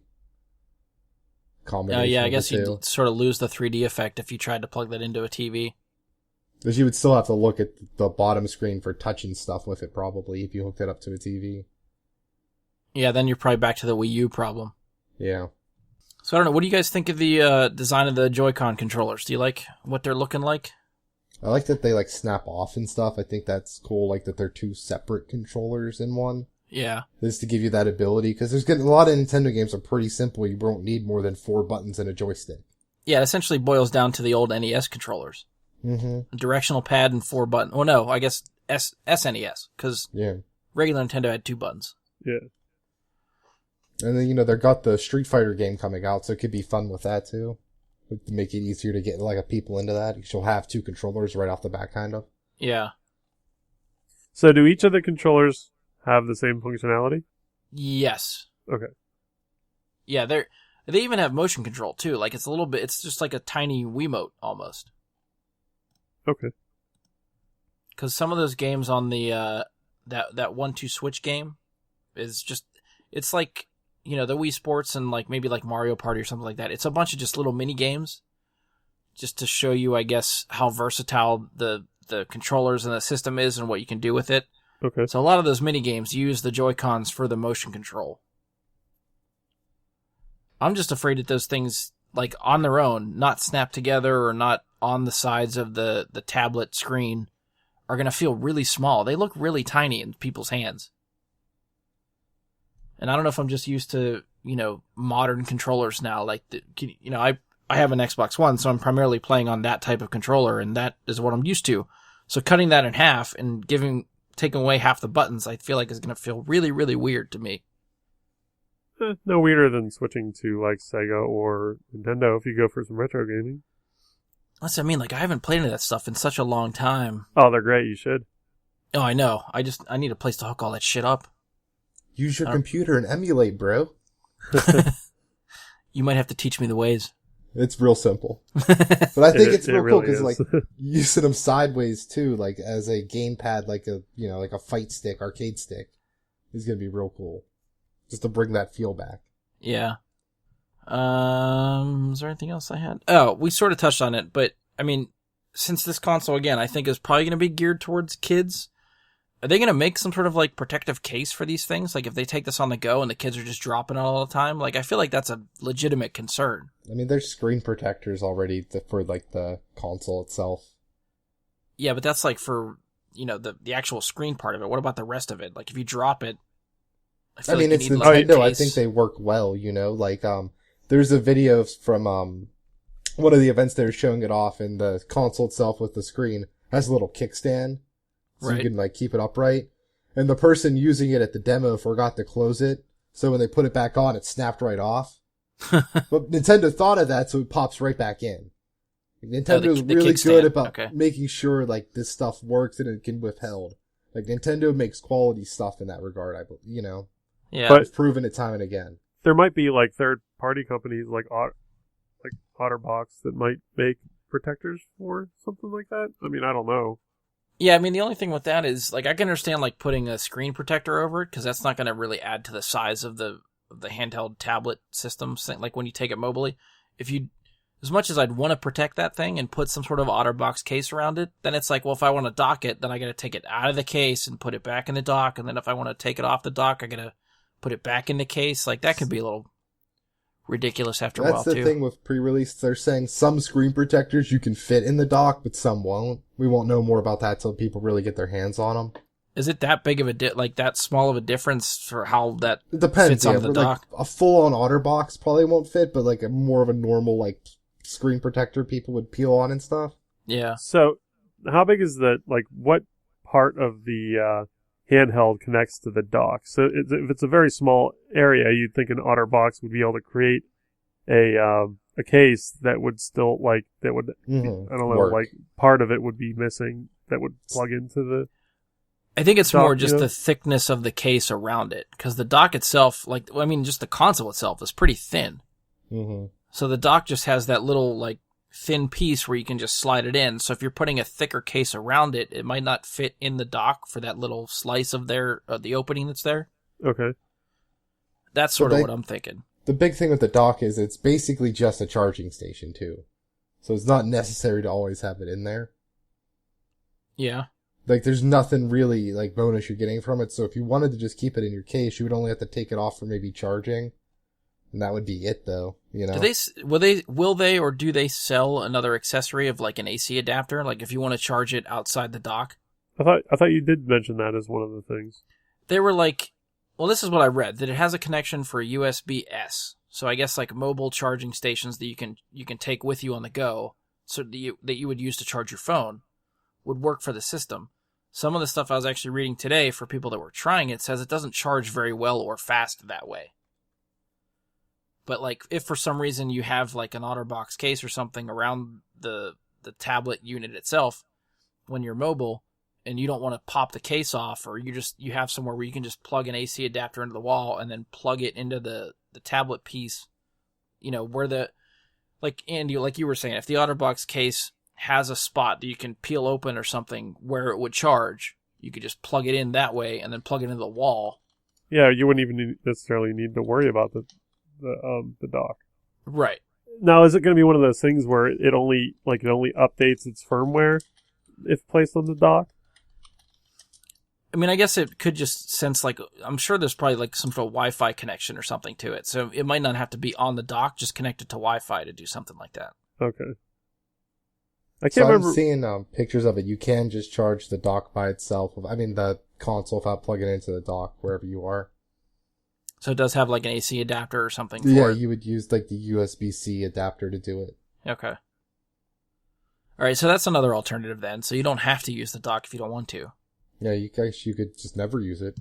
Combination Yeah, I of the guess two. you'd sort of lose the 3D effect if you tried to plug that into a TV. Because you would still have to look at the bottom screen for touching stuff with it, probably, if you hooked it up to a TV. Yeah, then you're probably back to the Wii U problem. Yeah. So I don't know, what do you guys think of the design of the Joy-Con controllers? Do you like what they're looking like? I like that they, like, snap off and stuff. I think that's cool, like, that they're 2 separate controllers in one. Yeah. Is to give you that ability, because there's getting a lot of Nintendo games are pretty simple. You won't need more than 4 buttons and a joystick. Yeah, it essentially boils down to the old NES controllers. Mm-hmm. A directional pad and 4 buttons. Well, no, I guess SNES, because Yeah. regular Nintendo had 2 buttons. Yeah. And then, they got the Street Fighter game coming out, so it could be fun with that too. To make it easier to get people into that. You'll have 2 controllers right off the bat, kind of. Yeah. So do each of the controllers have the same functionality? Yes. Okay. Yeah, they even have motion control too. Like it's just like a tiny Wiimote almost. Okay. Because some of those games on the that 1-2 Switch game is just, it's like, the Wii Sports and maybe Mario Party or something like that. It's a bunch of just little mini games, just to show you, I guess, how versatile the controllers and the system is and what you can do with it. Okay. So a lot of those mini games use the Joy-Cons for the motion control. I'm just afraid that those things, on their own, not snapped together or not on the sides of the tablet screen, are going to feel really small. They look really tiny in people's hands. And I don't know if I'm just used to, modern controllers now. I have an Xbox One, so I'm primarily playing on that type of controller, and that is what I'm used to. So cutting that in half and taking away half the buttons, I feel like is going to feel really, really weird to me. No weirder than switching to Sega or Nintendo if you go for some retro gaming. That's what I mean. I haven't played any of that stuff in such a long time. Oh, they're great. You should. Oh, I know. I need a place to hook all that shit up. Use your computer and emulate, bro. You might have to teach me the ways. It's real simple. But I think it's It real cool really because, is. using them sideways too, as a gamepad, a fight stick, arcade stick, is going to be real cool. Just to bring that feel back. Yeah. Is there anything else I had? Oh, we sort of touched on it, but, since this console, again, I think is probably going to be geared towards kids, are they going to make some sort of, protective case for these things? If they take this on the go and the kids are just dropping it all the time? I feel like that's a legitimate concern. There's screen protectors already for, the console itself. Yeah, but that's, for, the actual screen part of it. What about the rest of it? If you drop it, I feel like it's you need, Nintendo. a I case. think they work well, there's a video from, one of the events they were showing it off, and the console itself with the screen has a little kickstand. So Right. you can keep it upright. And the person using it at the demo forgot to close it. So when they put it back on, it snapped right off. But Nintendo thought of that, so it pops right back in. Nintendo's the really kickstand. good about Okay. making sure this stuff works and it can withheld. Nintendo makes quality stuff in that regard. Yeah. But- I've proven it time and again. There might be third-party companies like OtterBox that might make protectors for something like that. I don't know. Yeah, the only thing with that is, I can understand, putting a screen protector over it, because that's not going to really add to the size of the handheld tablet system, when you take it mobily. As much as I'd want to protect that thing and put some sort of OtterBox case around it, then it's well, if I want to dock it, then I got to take it out of the case and put it back in the dock, and then if I want to take it off the dock, I got to put it back in the case. That could be a little ridiculous after a while, That's the too. thing with pre-release. They're saying some screen protectors you can fit in the dock, but some won't. We won't know more about that till people really get their hands on them. Is it that big of a that small of a difference for how that It depends. fits onto the but, dock? a full-on OtterBox probably won't fit, but a more of a normal screen protector people would peel on and stuff. Yeah. So, how big is what part of the handheld connects to the dock? So, if it's a very small area, you'd think an OtterBox would be able to create a case that would still that would Mm-hmm. I don't know Work. part of it would be missing that would plug into the. I think it's Dock, more just you know? the thickness of the case around it, because the dock itself, just the console itself is pretty thin. Mm-hmm. So the dock just has that little thin piece where you can just slide it in. So if you're putting a thicker case around it, it might not fit in the dock for that little slice of the opening that's there. Okay. That's sort So of they- what I'm thinking. The big thing with the dock is it's basically just a charging station too. So it's not necessary to always have it in there. Yeah. There's nothing really bonus you're getting from it. So if you wanted to just keep it in your case, you would only have to take it off for maybe charging. And that would be it though, Will they or do they sell another accessory of an AC adapter? If you want to charge it outside the dock? I thought you did mention that as one of the things. They were Well, this is what I read, that it has a connection for USB-S. So I guess like mobile charging stations that you can take with you on the go, so that you would use to charge your phone, would work for the system. Some of the stuff I was actually reading today for people that were trying it says it doesn't charge very well or fast that way. But like if for some reason you have like an OtterBox case or something around the tablet unit itself when you're mobile, and you don't want to pop the case off, or you have somewhere where you can just plug an AC adapter into the wall and then plug it into the tablet piece, where like Andy, like you were saying, if the OtterBox case has a spot that you can peel open or something where it would charge, you could just plug it in that way and then plug it into the wall. Yeah, you wouldn't even necessarily need to worry about the dock. Right. Now, is it going to be one of those things where it only updates its firmware if placed on the dock? I mean, I guess it could just sense, like, I'm sure there's probably like some sort of Wi-Fi connection or something to it. So it might not have to be on the dock, just connected to Wi-Fi to do something like that. Okay. I can't remember. I'm seeing pictures of it. You can just charge the dock by itself. The console without plugging it into the dock wherever you are. So it does have like an AC adapter or something Yeah, for it. you would use like the USB-C adapter to do it. Okay. All right, so that's another alternative then. So you don't have to use the dock if you don't want to. Yeah, you could just never use it.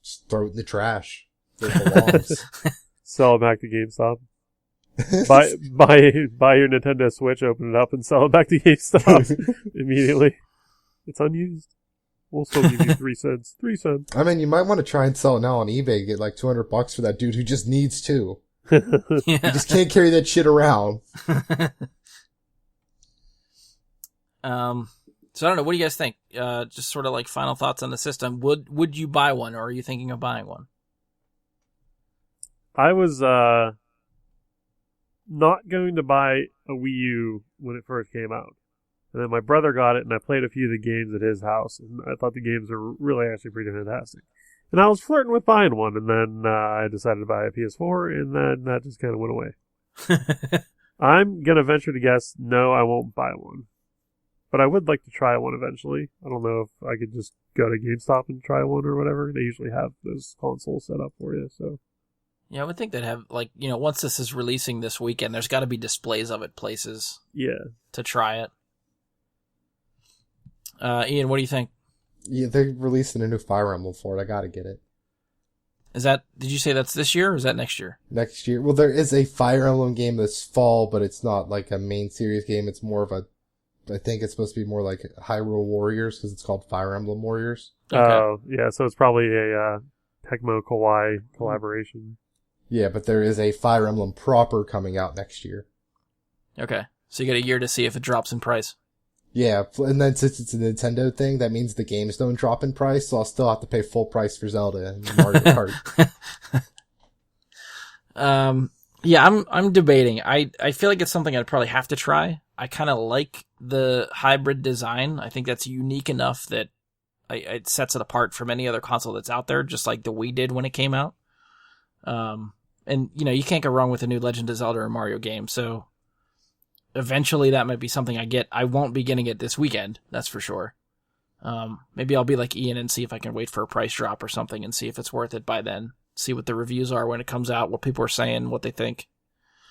Just throw it in the trash. Where it belongs. Sell it back to GameStop. buy your Nintendo Switch, open it up, and sell it back to GameStop immediately. It's unused. We'll still give you 3 cents. 3 cents. I mean, you might want to try and sell it now on eBay. Get like $200 for that dude who just needs 2. Yeah. You just can't carry that shit around. So I don't know. What do you guys think? Just sort of like final thoughts on the system. Would you buy one, or are you thinking of buying one? I was not going to buy a Wii U when it first came out. And then my brother got it, and I played a few of the games at his house, and I thought the games were really actually pretty fantastic. And I was flirting with buying one, and then I decided to buy a PS4, and then that just kind of went away. I'm going to venture to guess, no, I won't buy one. But I would like to try one eventually. I don't know if I could just go to GameStop and try one or whatever. They usually have those consoles set up for you, so... Yeah, I would think they'd have, like, once this is releasing this weekend, there's got to be displays of it places. Yeah. To try it. Ian, what do you think? Yeah, they're releasing a new Fire Emblem for it. I gotta get it. Did you say that's this year, or is that next year? Next year. Well, there is a Fire Emblem game this fall, but it's not like a main series game. It's more of I think it's supposed to be more like Hyrule Warriors, because it's called Fire Emblem Warriors. Oh, yeah, so it's probably a Tecmo Kawaii collaboration. Yeah, but there is a Fire Emblem proper coming out next year. Okay, so you get a year to see if it drops in price. Yeah, and then since it's a Nintendo thing, that means the games don't drop in price, so I'll still have to pay full price for Zelda and Mario Kart. Yeah, I'm debating. I feel like it's something I'd probably have to try. I kind of like the hybrid design. I think that's unique enough that it sets it apart from any other console that's out there, just like the Wii did when it came out. And you can't go wrong with a new Legend of Zelda or Mario game, so eventually that might be something I get. I won't be getting it this weekend, that's for sure. Maybe I'll be like Ian and see if I can wait for a price drop or something and see if it's worth it by then. See what the reviews are when it comes out, what people are saying, what they think.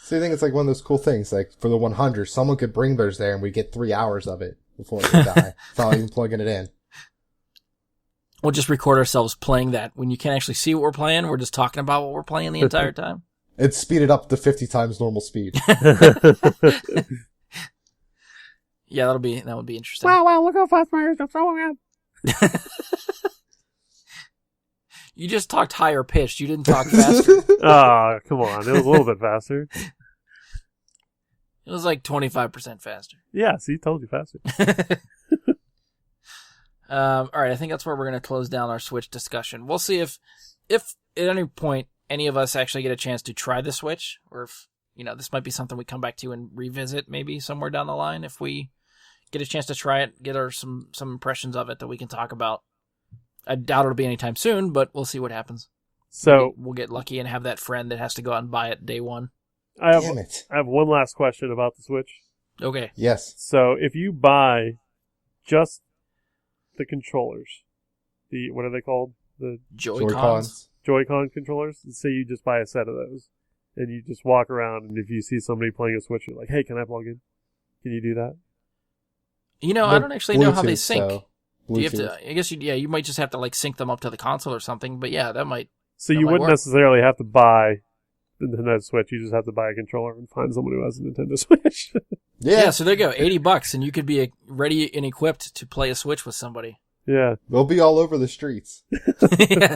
So I think it's like one of those cool things, like for the 100, someone could bring theirs there and we get 3 hours of it before they die, without even plugging it in. We'll just record ourselves playing that. When you can't actually see what we're playing, we're just talking about what we're playing the entire time. It's speeded up to 50 times normal speed. Yeah, that would be interesting. Wow, look how fast Mario's going. You just talked higher pitched. You didn't talk faster. Ah, come on. It was a little bit faster. It was like 25% faster. Yeah, see, told you faster. All right, I think that's where we're going to close down our Switch discussion. We'll see if at any point any of us actually get a chance to try the Switch, or if this might be something we come back to and revisit maybe somewhere down the line if we get a chance to try it, get some impressions of it that we can talk about. I doubt it'll be anytime soon, but we'll see what happens. So we'll get lucky and have that friend that has to go out and buy it day one. Damn it. I have one last question about the Switch. Okay. Yes. So if you buy just the controllers, what are they called? the Joy-Cons. Joy-Con controllers. Say you just buy a set of those, and you just walk around, and if you see somebody playing a Switch, you're like, "Hey, can I plug in? Can you do that?" You know, I don't actually know how they Bluetooth, sync. so Do you have Bluetooth. to? I guess you might just have to like sync them up to the console or something. But yeah, that might. So That you might wouldn't work. necessarily have to buy the Nintendo Switch. You just have to buy a controller and find someone who has a Nintendo Switch. Yeah, so there you go, $80, and you could be ready and equipped to play a Switch with somebody. Yeah. They'll be all over the streets. Yeah.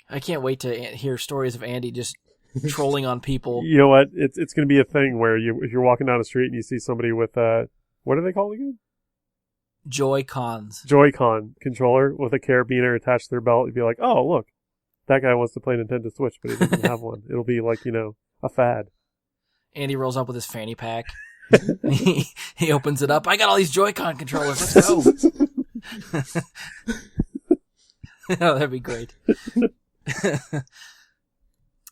I can't wait to hear stories of Andy just trolling on people. You know what? It's going to be a thing where if you're walking down the street and you see somebody with what are they called again? Joy-Cons. Joy-Con controller with a carabiner attached to their belt. You'd be like, oh, look, that guy wants to play Nintendo Switch, but he doesn't have one. It'll be like, a fad. Andy rolls up with his fanny pack. he opens it up. I got all these Joy-Con controllers. Let's go. Oh, that'd be great.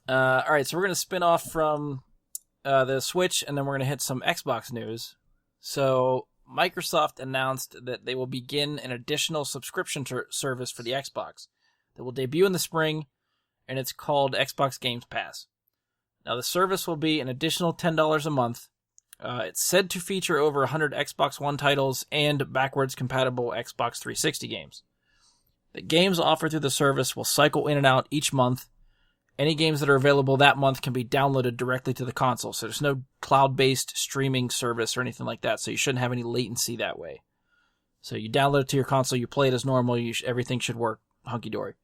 All right, so we're going to spin off from the Switch, and then we're going to hit some Xbox news. So Microsoft announced that they will begin an additional subscription service for the Xbox that will debut in the spring, and it's called Xbox Games Pass. Now, the service will be an additional $10 a month. It's said to feature over 100 Xbox One titles and backwards compatible Xbox 360 games. The games offered through the service will cycle in and out each month. Any games that are available that month can be downloaded directly to the console, so there's no cloud-based streaming service or anything like that, so you shouldn't have any latency that way. So you download it to your console, you play it as normal, everything should work hunky-dory.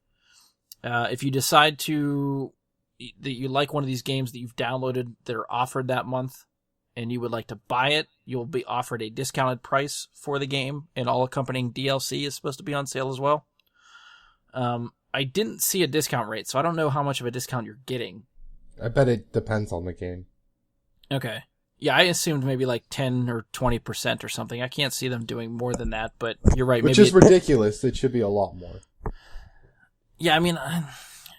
If you decide that you like one of these games that you've downloaded that are offered that month, and you would like to buy it, you'll be offered a discounted price for the game, and all accompanying DLC is supposed to be on sale as well. I didn't see a discount rate, so I don't know how much of a discount you're getting. I bet it depends on the game. Okay. Yeah, I assumed maybe like 10 or 20% or something. I can't see them doing more than that, but you're right. Which maybe is ridiculous. It should be a lot more. Yeah, I mean,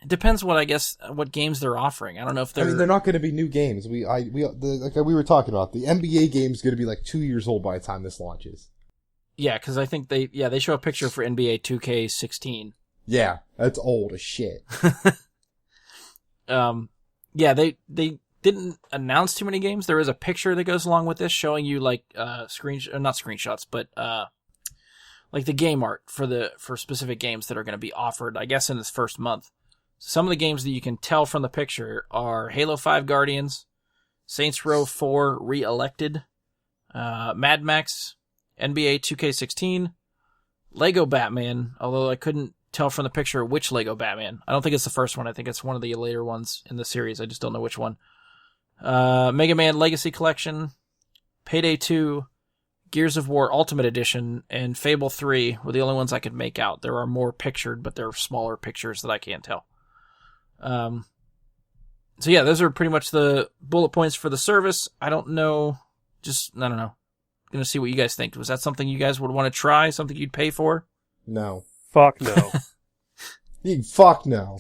it depends what games they're offering. I don't know if they're... I mean, they're not going to be new games. Like we were talking about, the NBA game is going to be like 2 years old by the time this launches. Yeah, because I think they show a picture for NBA 2K16. Yeah, that's old as shit. Yeah, they didn't announce too many games. There is a picture that goes along with this showing you like not screenshots, but like the game art for specific games that are going to be offered, I guess, in this first month. Some of the games that you can tell from the picture are Halo 5 Guardians, Saints Row 4 Re-Elected, Mad Max, NBA 2K16, Lego Batman, although I couldn't tell from the picture which Lego Batman. I don't think it's the first one. I think it's one of the later ones in the series. I just don't know which one. Mega Man Legacy Collection, Payday 2, Gears of War Ultimate Edition, and Fable 3 were the only ones I could make out. There are more pictured, but they're smaller pictures that I can't tell. So yeah, those are pretty much the bullet points for the service. I don't know. I don't know. Gonna see what you guys think. Was that something you guys would want to try? Something you'd pay for? No. Fuck no. Fuck no.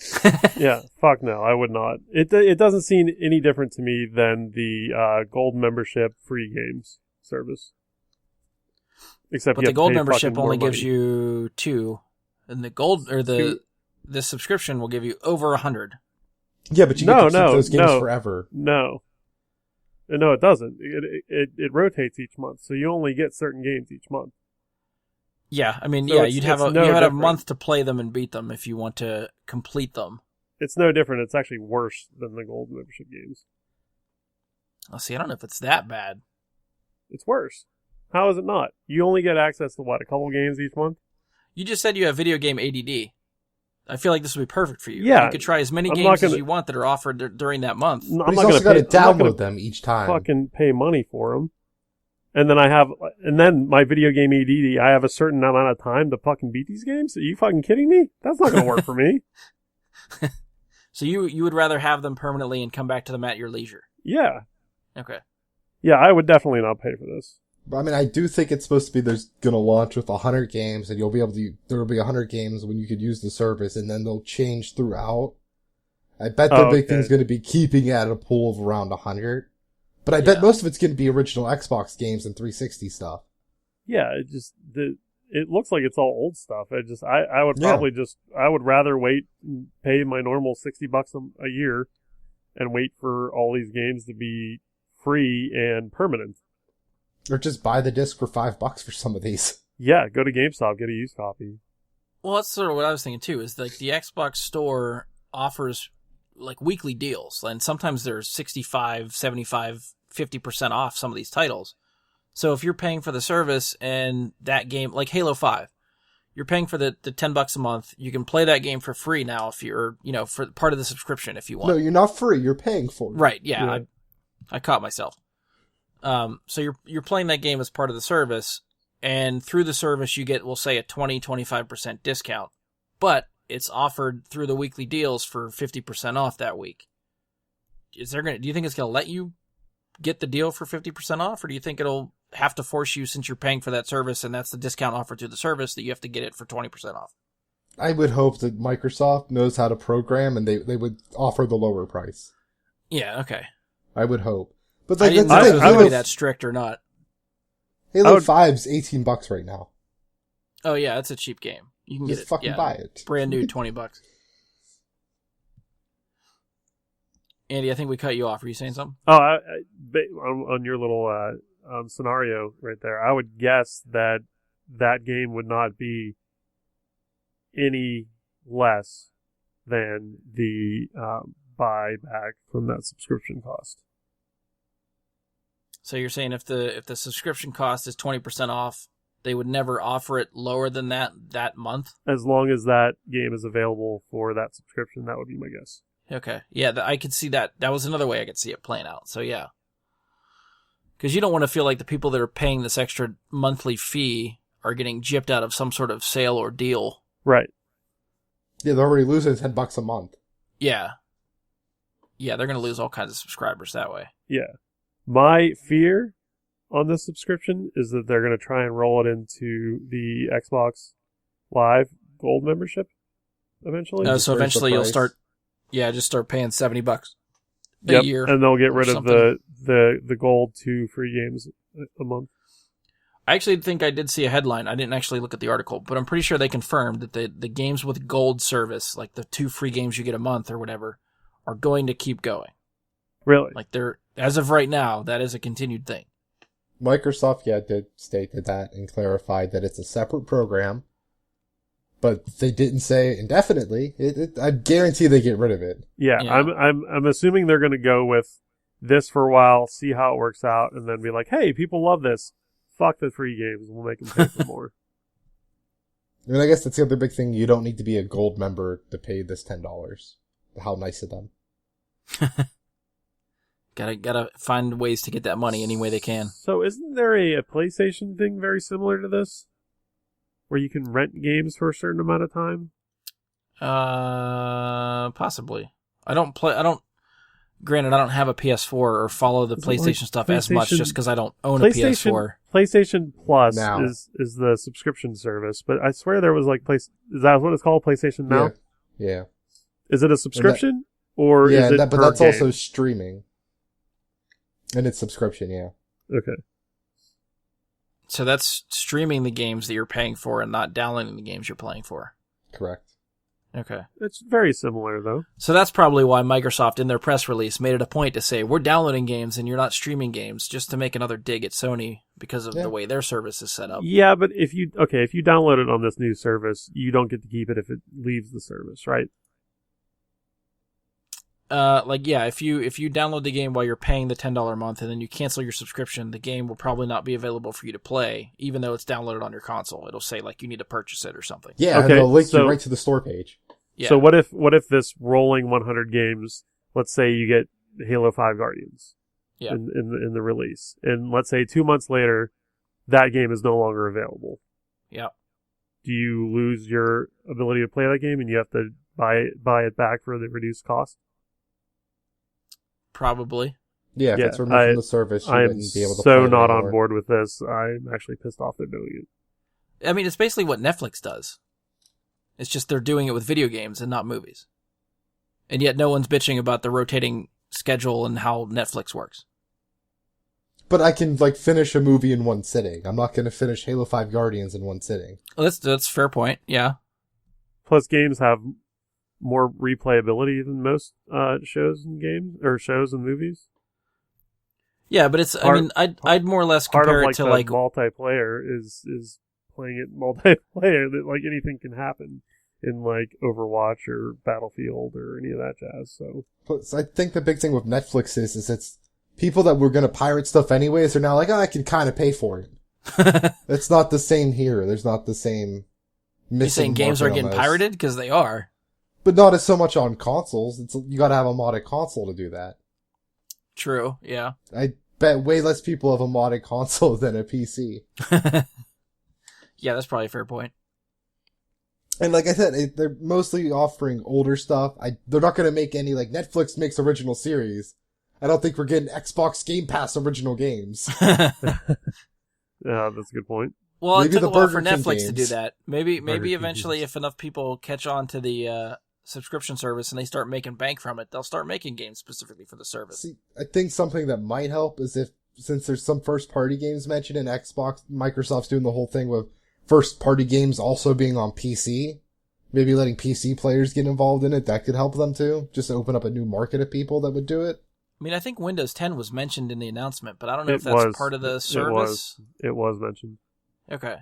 Yeah, fuck no. I would not. It doesn't seem any different to me than the gold membership free games service. Except But the gold membership only gives you 2, and the gold or the subscription will give you over 100. Yeah, but you get to keep those games forever. No, it doesn't. It rotates each month, so you only get certain games each month. Yeah, I mean, So you'd have a month to play them and beat them if you want to complete them. It's no different. It's actually worse than the gold membership games. Oh, see, I don't know if it's that bad. It's worse. How is it not? You only get access to, a couple games each month? You just said you have video game ADD. I feel like this would be perfect for you. Yeah. You could try as many games as you want that are offered during that month. I'm But not he's also going got to download them each time. fucking pay money for them. And then my video game ADD, I have a certain amount of time to fucking beat these games? Are you fucking kidding me? That's not going to work for me. So you would rather have them permanently and come back to them at your leisure? Yeah. Okay. Yeah, I would definitely not pay for this. But I mean, I do think it's supposed to be there's going to launch with 100 games, and there will be 100 games when you could use the service, and then they'll change throughout. I bet the big thing's going to be keeping it at a pool of around 100. But I bet most of it's going to be original Xbox games and 360 stuff. Yeah, it looks like it's all old stuff. I would probably I would rather wait and pay my normal $60 a year and wait for all these games to be free and permanent. Or just buy the disc for $5 for some of these. Yeah, go to GameStop, get a used copy. Well, that's sort of what I was thinking too, is like the Xbox store offers like weekly deals, and sometimes they're 65, 75, 50% off some of these titles. So if you're paying for the service and that game, like Halo 5, you're paying for the $10 a month, you can play that game for free now if you're, for part of the subscription if you want. No, you're not free, you're paying for it. Right, yeah. I caught myself. So you're playing that game as part of the service, and through the service you get, we'll say, a 20-25% discount. But it's offered through the weekly deals for 50% off that week. Do you think it's going to let you get the deal for 50% off, or do you think it'll have to force you, since you're paying for that service and that's the discount offered through the service, that you have to get it for 20% off? I would hope that Microsoft knows how to program and they would offer the lower price. Yeah, okay. I would hope. But I like, didn't that's know the if thing. it would be that strict or not. Halo 5's $18 right now. Oh yeah, it's a cheap game. You can Just get it. fucking buy it. Brand new, $20. Andy, I think we cut you off. Were you saying something? Oh, on your little scenario right there, I would guess that game would not be any less than the buyback from that subscription cost. So you're saying if the subscription cost is 20% off, they would never offer it lower than that month? As long as that game is available for that subscription, that would be my guess. Okay. Yeah, I could see that. That was another way I could see it playing out. So yeah. Because you don't want to feel like the people that are paying this extra monthly fee are getting gypped out of some sort of sale or deal. Right. Yeah, they're already losing $10 a month. Yeah. Yeah, they're going to lose all kinds of subscribers that way. Yeah. My fear on this subscription is that they're going to try and roll it into the Xbox Live Gold membership eventually. So eventually you'll start paying $70 a year. And they'll get rid of something. the Gold 2 free games a month. I actually think I did see a headline. I didn't actually look at the article, but I'm pretty sure they confirmed that the games with Gold service, like the 2 free games you get a month or whatever, are going to keep going. Really? Like as of right now, that is a continued thing. Microsoft, did state that and clarified that it's a separate program, but they didn't say indefinitely. I guarantee they get rid of it. Yeah. I'm assuming they're going to go with this for a while, see how it works out, and then be like, hey, people love this. Fuck the free games. We'll make them pay for more. I mean, I guess that's the other big thing. You don't need to be a gold member to pay this $10. How nice of them. Gotta find ways to get that money any way they can. So isn't there a PlayStation thing very similar to this? Where you can rent games for a certain amount of time? Possibly. Granted, I don't have a PS4 or follow the PlayStation stuff as much just because I don't own a PS4. PlayStation Plus Now. is the subscription service, but I swear there was like is that what it's called, PlayStation Now? Yeah. Is it a subscription or is it but per that's game? also streaming. And it's subscription, yeah. Okay. So that's streaming the games that you're paying for and not downloading the games you're playing for. Correct. Okay. It's very similar though. So that's probably why Microsoft in their press release made it a point to say, we're downloading games and you're not streaming games, just to make another dig at Sony because of the way their service is set up. Yeah, but if you download it on this new service, you don't get to keep it if it leaves the service, right? If you download the game while you're paying the $10 a month and then you cancel your subscription, the game will probably not be available for you to play, even though it's downloaded on your console. It'll say you need to purchase it or something. Yeah, and they'll link you right to the store page. Yeah. So what if this rolling 100 games, let's say you get Halo 5 Guardians in the release, and let's say 2 months later, that game is no longer available. Yeah. Do you lose your ability to play that game and you have to buy it back for the reduced cost? Probably. Yeah, if it's removed from the service, you wouldn't be able to play so it not anymore. on board with this. I'm actually pissed off they're doing it. I mean, it's basically what Netflix does. It's just they're doing it with video games and not movies. And yet no one's bitching about the rotating schedule and how Netflix works. But I can like finish a movie in one sitting. I'm not going to finish Halo 5 Guardians in one sitting. Well, that's a fair point. Yeah. Plus, games have more replayability than most shows and games or shows and movies. Yeah, but it's. I mean, I'd more or less compare it to like multiplayer is playing it multiplayer. That like anything can happen in like Overwatch or Battlefield or any of that jazz. So I think the big thing with Netflix is it's people that were going to pirate stuff anyways are now like, oh, I can kind of pay for it. It's not the same here. There's not the same. You're saying games are getting pirated? Because they are. But not as so much on consoles. You got to have a modded console to do that. True. Yeah. I bet way less people have a modded console than a PC. Yeah, that's probably a fair point. And like I said, they're mostly offering older stuff. They're not going to make any, like, Netflix makes original series. I don't think we're getting Xbox Game Pass original games. yeah, that's a good point. Well, maybe it took a while for Burger King Netflix games. to do that. Maybe eventually, games. if enough people catch on to the subscription service and they start making bank from it, they'll start making games specifically for the service. See, I think something that might help is since there's some first-party games mentioned in Xbox, Microsoft's doing the whole thing with first-party games also being on PC. Maybe letting PC players get involved in it, that could help them too. Just to open up a new market of people that would do it. I mean, I think Windows 10 was mentioned in the announcement, but I don't know if that's part of the service. It was mentioned. Okay.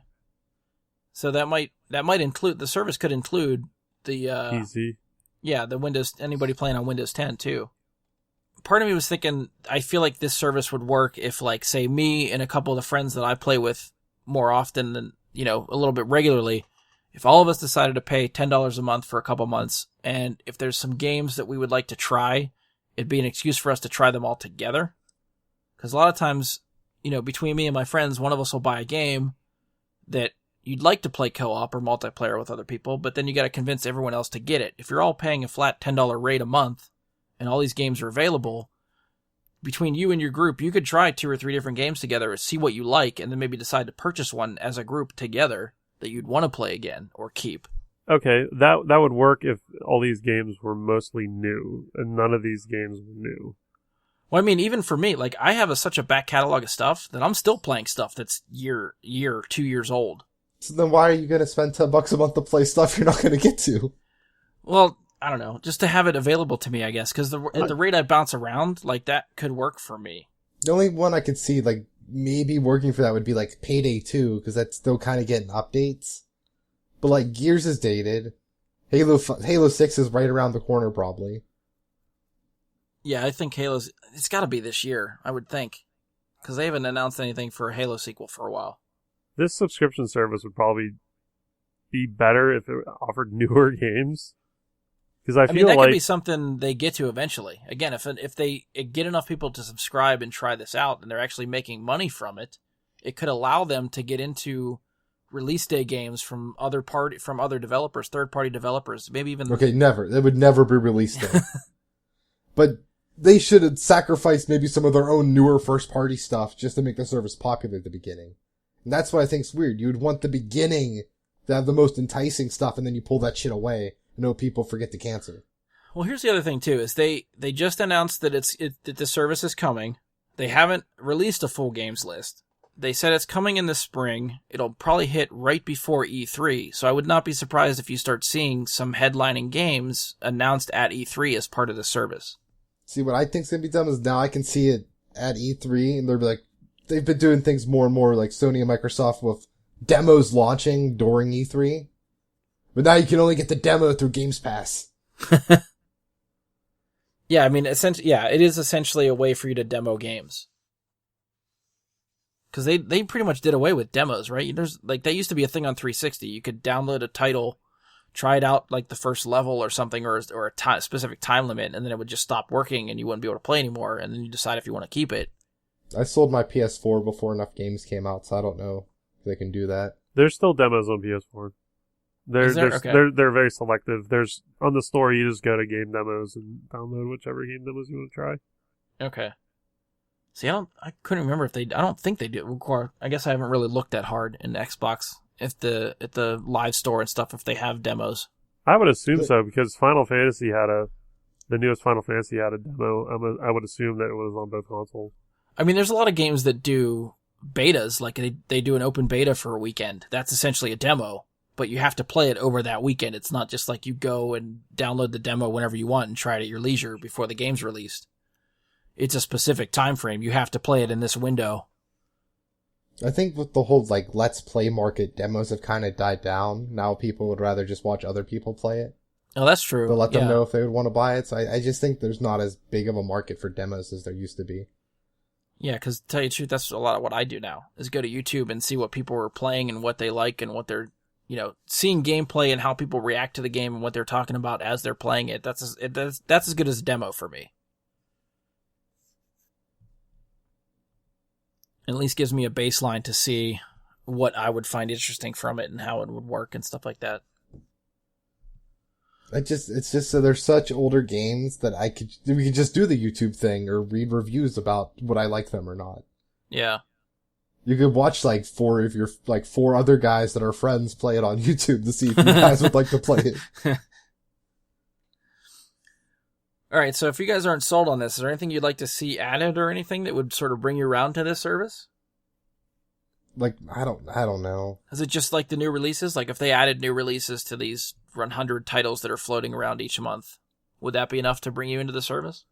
So that might include, the service could include the PC. Yeah, the Windows, anybody playing on Windows 10 too. Part of me was thinking, I feel like this service would work if, like, say, me and a couple of the friends that I play with more often than, you know, a little bit regularly, if all of us decided to pay $10 a month for a couple months, and if there's some games that we would like to try, it'd be an excuse for us to try them all together. Because a lot of times, you know, between me and my friends, one of us will buy a game that you'd like to play co-op or multiplayer with other people, but then you got to convince everyone else to get it. If you're all paying a flat $10 rate a month, and all these games are available, between you and your group, you could try 2 or 3 different games together, see what you like, and then maybe decide to purchase one as a group together that you'd want to play again or keep. Okay, that would work if all these games were mostly new, and none of these games were new. Well, I mean, even for me, like, I have such a back catalog of stuff that I'm still playing stuff that's 2 years old. So then why are you going to spend $10 a month to play stuff you're not going to get to? Well, I don't know, just to have it available to me, I guess, because at the rate I bounce around, like, that could work for me. The only one I could see, like, maybe working for that would be, like, Payday 2, because that's still kind of getting updates. But, like, Gears is dated. Halo 6 is right around the corner, probably. Yeah, I think it's got to be this year, I would think, because they haven't announced anything for a Halo sequel for a while. This subscription service would probably be better if it offered newer games. Because I feel that like could be something they get to eventually. Again, if they get enough people to subscribe and try this out, and they're actually making money from it, it could allow them to get into release day games from other developers, third-party developers, maybe even... Okay, never. It would never be released day. But they should have sacrificed maybe some of their own newer first-party stuff just to make the service popular at the beginning. And that's what I think's weird. You would want the beginning to have the most enticing stuff, and then you pull that shit away. No, people forget to cancel. Well, here's the other thing too: is they just announced that that the service is coming. They haven't released a full games list. They said it's coming in the spring. It'll probably hit right before E3. So I would not be surprised if you start seeing some headlining games announced at E3 as part of the service. See, what I think's gonna be done is now I can see it at E3, and they're like, they've been doing things more and more like Sony and Microsoft with demos launching during E3. But now you can only get the demo through Games Pass. Yeah, I mean, it is essentially a way for you to demo games. Because they pretty much did away with demos, right? That used to be a thing on 360. You could download a title, try it out like the first level or something, or a specific time limit, and then it would just stop working and you wouldn't be able to play anymore, and then you decide if you want to keep it. I sold my PS4 before enough games came out, so I don't know if they can do that. there's still demos on PS4. They're very selective. There's on the store, you just go to game demos and download whichever game demos you want to try. Okay. See, I couldn't remember I don't think they do. I guess I haven't really looked that hard in Xbox at the live store and stuff if they have demos. I would assume so, because the newest Final Fantasy had a demo. I would assume that it was on both consoles. I mean, there's a lot of games that do betas, like they do an open beta for a weekend. That's essentially a demo, but you have to play it over that weekend. It's not just like you go and download the demo whenever you want and try it at your leisure before the game's released. It's a specific time frame. You have to play it in this window. I think with the whole, like, Let's Play market, demos have kind of died down. Now people would rather just watch other people play it. Oh, that's true. But let them Yeah. know if they would want to buy it. So I just think there's not as big of a market for demos as there used to be. Yeah, because to tell you the truth, that's a lot of what I do now, is go to YouTube and see what people are playing and what they like and what they're, seeing gameplay and how people react to the game and what they're talking about as they're playing it. That's as good as a demo for me. At least gives me a baseline to see what I would find interesting from it and how it would work and stuff like that. It's just so there's such older games that we could just do the YouTube thing or read reviews about would I like them or not. Yeah. You could watch like four other guys that are friends play it on YouTube to see if you guys would like to play it. All right, so if you guys aren't sold on this, is there anything you'd like to see added or anything that would sort of bring you around to this service? Like, I don't know. Is it just like the new releases? Like if they added new releases to these 100 titles that are floating around each month, would that be enough to bring you into the service?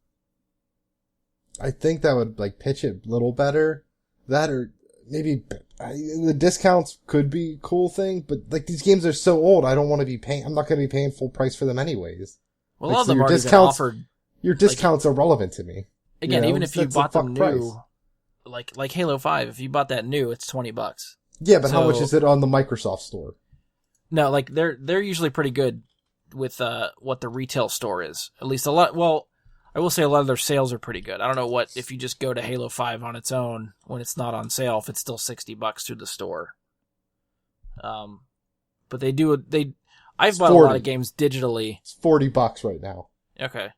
I think that would, like, pitch it a little better. That or maybe the discounts could be a cool thing, but, like, these games are so old, I don't want to be paying, I'm not going to be paying full price for them anyways. Well, Like, a lot of so them your already been discounts- offered. Your discounts are relevant to me. Again, even if you That's a bought them fuck new, like Halo 5, if you bought that new, it's $20. Yeah, but how much So- is it on the Microsoft store? No, like they're usually pretty good with what the retail store is. At least a lot. Well, I will say a lot of their sales are pretty good. I don't know what if you just go to Halo 5 on its own when it's not on sale, if it's still $60 through the store. But they do. I've bought 40. a lot of games digitally. It's $40 right now. Okay.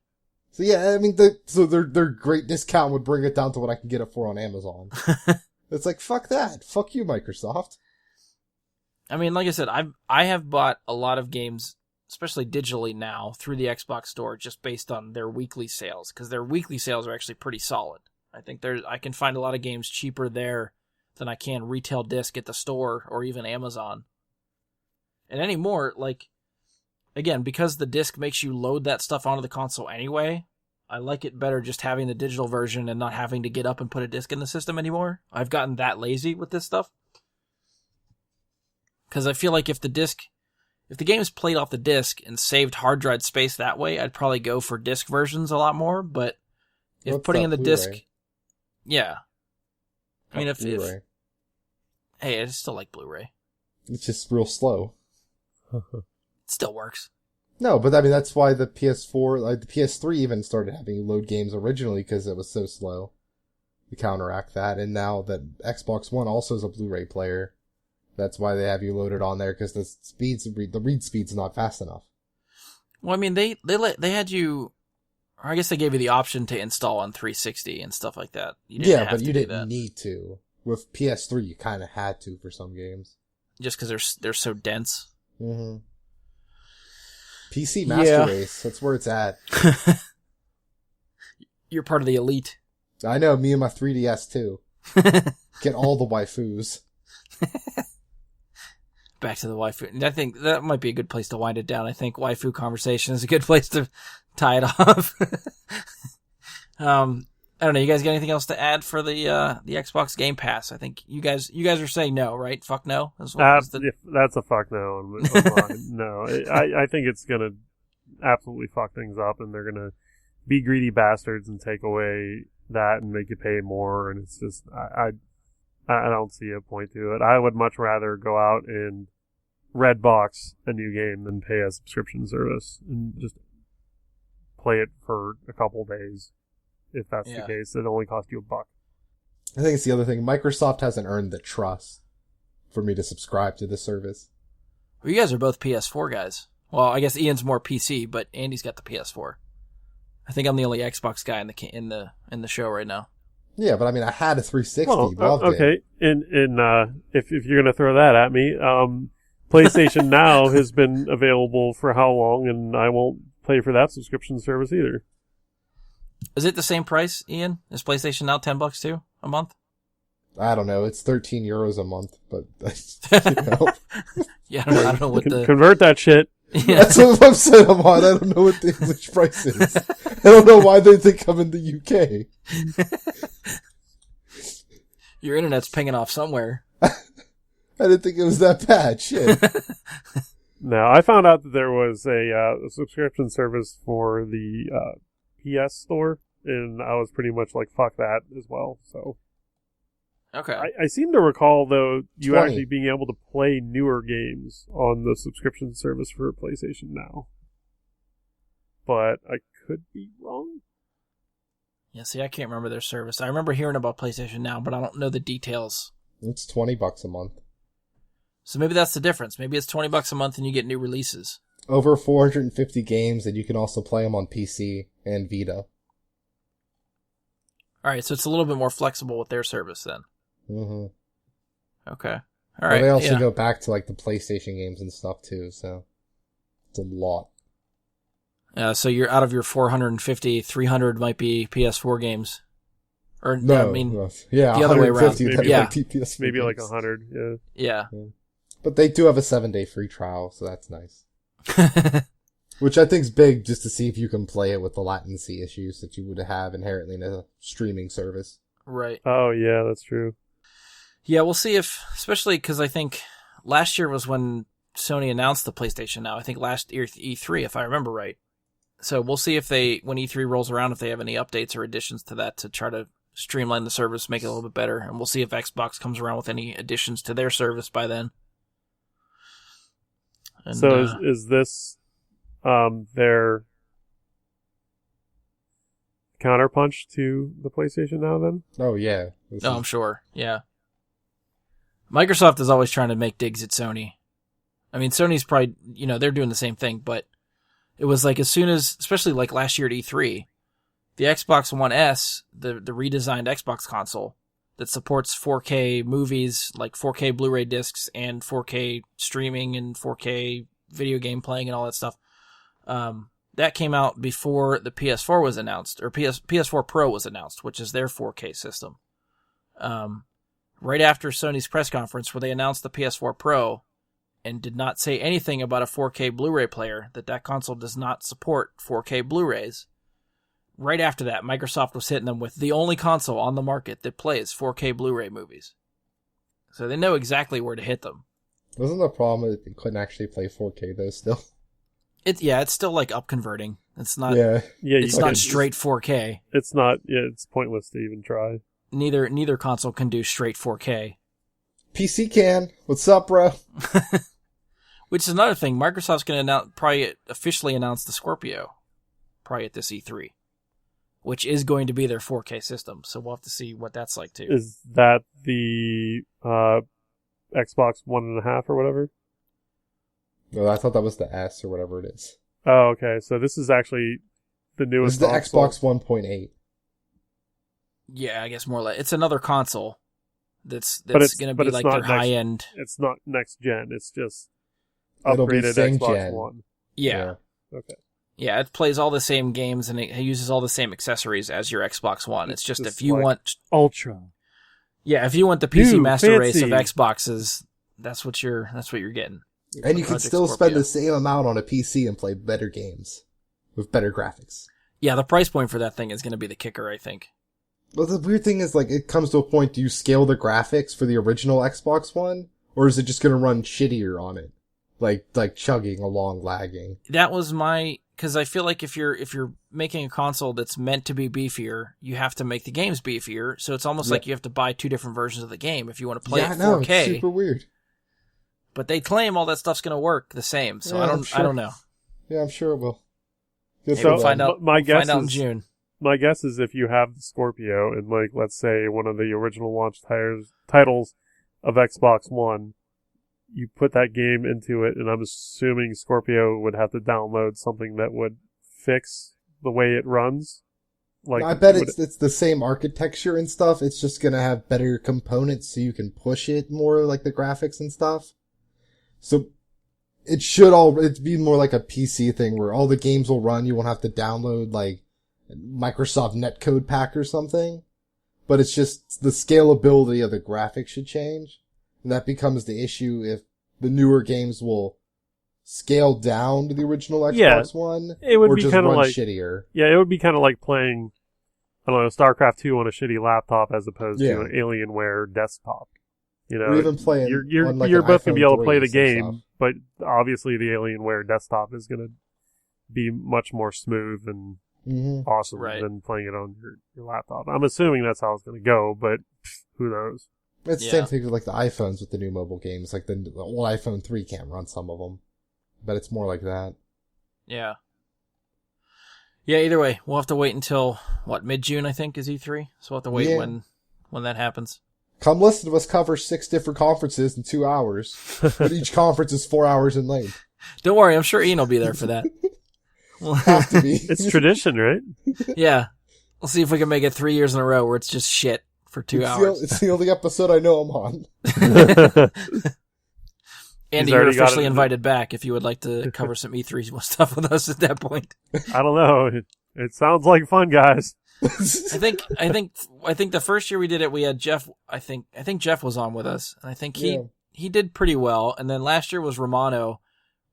So yeah, I mean, their great discount would bring it down to what I can get it for on Amazon. It's like, fuck that. Fuck you, Microsoft. I mean, like I said, I have bought a lot of games, especially digitally now, through the Xbox store, just based on their weekly sales, because their weekly sales are actually pretty solid. I think I can find a lot of games cheaper there than I can retail disc at the store or even Amazon. And anymore, like, again, because the disc makes you load that stuff onto the console anyway, I like it better just having the digital version and not having to get up and put a disc in the system anymore. I've gotten that lazy with this stuff. Because I feel like if the game is played off the disc and saved hard drive space that way, I'd probably go for disc versions a lot more. But if What's putting that, in the Blu-ray? disc, yeah. I mean, if Blu-ray. hey, I still like Blu-ray. It's just real slow. It still works. No, but I mean, that's why the PS4, like the PS3 even started having you load games originally because it was so slow to counteract that. And now that Xbox One also is a Blu-ray player, that's why they have you loaded on there because the read speed's not fast enough. Well, I mean, they had you, or I guess they gave you the option to install on 360 and stuff like that. You didn't Yeah, have but to you do didn't that. need to. With PS3, you kind of had to for some games. Just because they're so dense. Mm-hmm. PC Master Yeah. Race, that's where it's at. You're part of the elite. I know, me and my 3DS too. Get all the waifus. Back to the waifu. And I think that might be a good place to wind it down. I think waifu conversation is a good place to tie it off. I don't know. You guys got anything else to add for the Xbox Game Pass? I think you guys are saying no, right? Fuck no. Is That's a fuck no on mine. No, I think it's gonna absolutely fuck things up, and they're gonna be greedy bastards and take away that and make you pay more. And it's just I don't see a point to it. I would much rather go out and red box a new game than pay a subscription service and just play it for a couple days. If that's the case, it only costs you $1. I think it's the other thing. Microsoft hasn't earned the trust for me to subscribe to the service. Well, you guys are both PS4 guys. Well, I guess Ian's more PC, but Andy's got the PS4. I think I'm the only Xbox guy in the show right now. Yeah, but I mean, I had a 360. Well, Loved okay. it. If you're gonna throw that at me, PlayStation Now has been available for how long, and I won't pay for that subscription service either. Is it the same price, Ian? Is PlayStation Now $10 too? a month? I don't know. It's 13 euros a month, but you know. Yeah, I don't know what the... Convert that shit. Yeah. That's what the website I'm on. I don't know what the English price is. I don't know why they think I'm in the UK. Your internet's pinging off somewhere. I didn't think it was that bad. Shit. No, I found out that there was a subscription service for the PS Store, and I was pretty much like, fuck that as well. So Okay. I seem to recall, though, you 20. actually being able to play newer games on the subscription service for PlayStation Now. But I could be wrong. Yeah, see, I can't remember their service. I remember hearing about PlayStation Now, but I don't know the details. It's $20 a month. So maybe that's the difference. Maybe it's $20 a month and you get new releases. Over 450 games, and you can also play them on PC and Vita. All right, so it's a little bit more flexible with their service then. Mm-hmm. Okay. All Well, right. they also yeah. go back to like the PlayStation games and stuff too, so it's a lot. So you're out of your 450, 300 might be PS4 games. Or, No, I mean, yeah, the other way around. 150 that are Yeah. like PS4 Maybe like games. 100, yeah. yeah. But they do have a 7-day free trial, so that's nice. Which I think's big, just to see if you can play it with the latency issues that you would have inherently in a streaming service. Right. Oh, yeah, that's true. Yeah, we'll see if, especially because I think last year was when Sony announced the PlayStation Now. I think last year E3, if I remember right. So we'll see if they, when E3 rolls around, if they have any updates or additions to that to try to streamline the service, make it a little bit better. And we'll see if Xbox comes around with any additions to their service by then. And, So is this their counterpunch to the PlayStation Now then? Oh yeah. Oh, I'm sure. Yeah. Microsoft is always trying to make digs at Sony. I mean, Sony's probably, they're doing the same thing, but it was like as soon as, especially like last year at E3, the Xbox One S, the redesigned Xbox console that supports 4K movies, like 4K Blu-ray discs and 4K streaming and 4K video game playing and all that stuff. That came out before the PS4 was announced, or PS4 Pro was announced, which is their 4K system. Right after Sony's press conference where they announced the PS4 Pro and did not say anything about a 4K Blu-ray player, that console does not support 4K Blu-rays. Right after that, Microsoft was hitting them with the only console on the market that plays 4K Blu-ray movies. So they know exactly where to hit them. Wasn't the problem that they couldn't actually play 4K though still? It's still like up converting. It's not Yeah. Yeah, it's you not can't- straight 4K. It's not. Yeah, it's pointless to even try. Neither console can do straight 4K. PC can. What's up, bro? Which is another thing. Microsoft's going to probably officially announce the Scorpio probably at this E3, which is going to be their 4K system. So we'll have to see what that's like too. Is that the Xbox 1.5 or whatever? No, I thought that was the S or whatever it is. Oh, okay. So this is actually the This newest is the console. Xbox 1.8. Yeah, I guess more like it's another console that's But it's- going to but be it's like not their next- high end. It's not next gen. It's just It'll be upgraded same Xbox gen. One. Yeah. Okay. Yeah, it plays all the same games and it uses all the same accessories as your Xbox One. It's just if you like want Ultra. Yeah, if you want the PC New, master race of fancy. Xboxes, that's what you're getting. And you can Project still Scorpio. spend the same amount on a PC and play better games with better graphics. Yeah, the price point for that thing is going to be the kicker, I think. Well, the weird thing is, like, it comes to a point, do you scale the graphics for the original Xbox One? Or is it just gonna run shittier on it? Like chugging along, lagging. That was because I feel like if you're making a console that's meant to be beefier, you have to make the games beefier. So it's almost Yeah. like you have to buy two different versions of the game if you want to play Yeah, it I know, 4K. it's super weird. But they claim all that stuff's going to work the same. So Yeah, I I'm don't sure. know. Yeah, I'm sure it will. Good Maybe for we'll them. find out. my We'll guess find out in is- June. My guess is if you have the Scorpio and, like, let's say one of the original launch titles of Xbox One, you put that game into it, and I'm assuming Scorpio would have to download something that would fix the way it runs. Like, I bet would it's the same architecture and stuff. It's just gonna have better components so you can push it more, like the graphics and stuff. So it'd be more like a PC thing where all the games will run. You won't have to download like Microsoft Netcode pack or something. but it's just the scalability of the graphics should change. And that becomes the issue if the newer games will scale down to the original Xbox One, it would or be just kind of run like shittier. Yeah, it would be kind of like playing, I don't know, StarCraft 2 on a shitty laptop as opposed to an Alienware desktop. You know, Or even playing you're on like you're an both gonna be iPhone able to play 3 the and game, stuff. but obviously the Alienware desktop is gonna be much more smooth and Mm-hmm. awesome Right. than playing it on your laptop. I'm assuming that's how it's gonna go, but who knows? It's the Yeah. same thing with like the iPhones with the new mobile games. Like the old iPhone 3 can't run some of them, but it's more like that. Yeah. Yeah, either way, we'll have to wait until, mid-June, I think, is E3? So we'll have to wait Yeah. when that happens. Come listen to us cover 6 different conferences in 2 hours, but each conference is 4 hours in length. Don't worry, I'm sure Ian will be there for that. Have to be. It's tradition, right? Yeah. We'll see if we can make it 3 years in a row where it's just shit for 2 hours. It's the only episode I know I'm on. Andy, He's already you're got officially it. invited back if you would like to cover some E3 stuff with us at that point. I don't know. It sounds like fun, guys. I think the first year we did it, we had Jeff. I think Jeff was on with us, and I think he did pretty well. And then last year was Romano,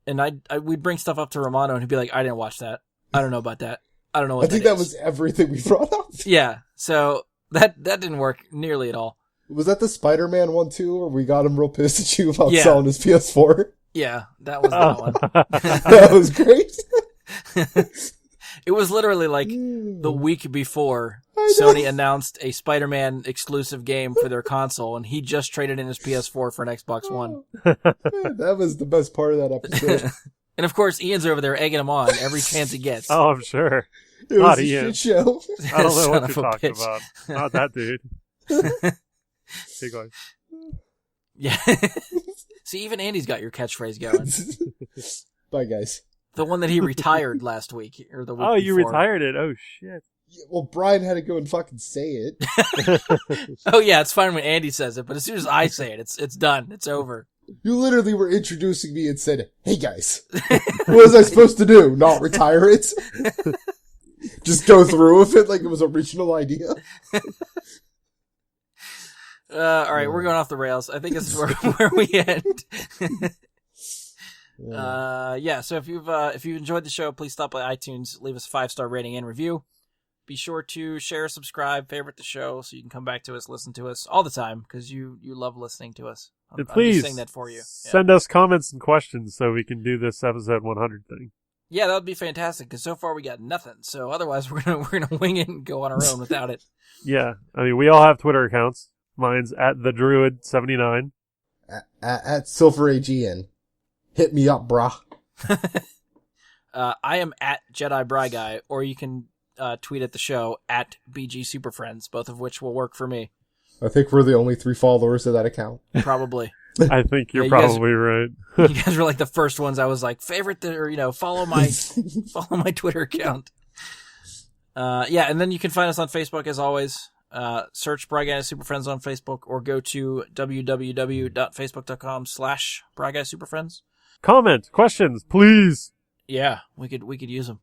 and we'd bring stuff up to Romano, and he'd be like, "I didn't watch that. I don't know about that. I don't know what." I think that was everything we brought up. Yeah. So that didn't work nearly at all. Was that the Spider-Man one too, where we got him real pissed at you about Yeah. selling his PS4? Yeah, that was that one. That was great. It was literally like the week before I know. Sony announced a Spider-Man exclusive game for their console, and he just traded in his PS4 for an Xbox One. That was the best part of that episode. And of course, Ian's over there egging him on every chance he gets. Oh, I'm sure. It was Not a Ian. shit show. I don't know Son what of you're a talking bitch. about. Not that dude. Hey, guys. Yeah. See, even Andy's got your catchphrase going. Bye, guys. The one that he retired last week or the week Oh, you before. retired it. Oh, shit. Yeah, well, Brian had to go and fucking say it. Oh yeah, it's fine when Andy says it, but as soon as I say it, it's done. It's over. You literally were introducing me and said, "Hey guys, what was I supposed to do? Not retire it? Just go through with it like it was an original idea?" All right, we're going off the rails. I think this is where we end. Yeah. So if you've enjoyed the show, please stop by iTunes, leave us a 5-star rating and review. Be sure to share, subscribe, favorite the show, so you can come back to us, listen to us all the time because you love listening to us. I'm Please just saying that for you. Yeah. send us comments and questions so we can do this episode 100 thing. Yeah, that would be fantastic because so far we got nothing. So otherwise, we're gonna wing it and go on our own without it. Yeah, I mean, we all have Twitter accounts. Mine's at thedruid79. At Silver AGN. Hit me up, brah. I am at Jedi Bry Guy, or you can tweet at the show at BG Super Friends, both of which will work for me. I think we're the only 3 followers of that account. Probably. I think you're Yeah, you guys- probably right. You guys were like the first ones I was like favorite or follow my Twitter account. Yeah, and then you can find us on Facebook as always. Search Bry Guy Super Friends on Facebook or go to www.facebook.com/BryGuySuperFriends. Comment, questions, please. Yeah, we could use them.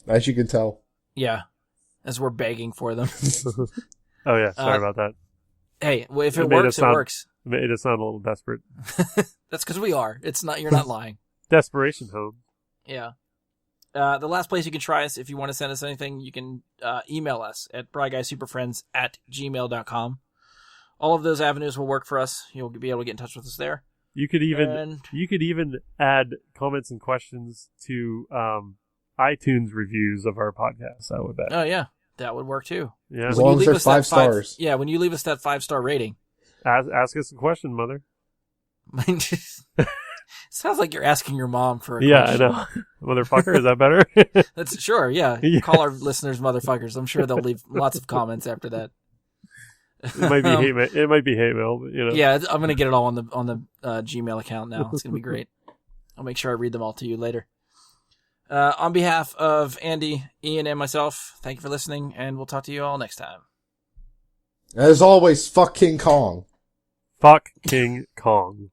As you can tell. Yeah, as we're begging for them. Oh yeah, sorry about that. Hey, well, if It it made works, us it sound- works. It made it sound a little desperate. That's because we are. It's not. You're not lying. Desperation home. Yeah. The last place you can try us if you want to send us anything, you can email us at bryguysuperfriends@gmail.com. All of those avenues will work for us. You'll be able to get in touch with us there. You could even And add comments and questions to iTunes reviews of our podcast. I would bet. oh yeah, that would work too. Yeah, As When long you as leave they're us that 5 stars. Yeah, when you leave us that 5-star rating. ask us a question, mother. Sounds like you're asking your mom for a Yeah, I question. know. Motherfucker, is that better? That's sure, yeah. Yeah. Call our listeners motherfuckers. I'm sure they'll leave lots of comments after that. It might be hate mail. It might be hate mail, but Yeah, I'm gonna get it all on the Gmail account now. It's gonna be great. I'll make sure I read them all to you later. On behalf of Andy, Ian, and myself, thank you for listening, and we'll talk to you all next time. As always, fuck King Kong. Fuck King Kong.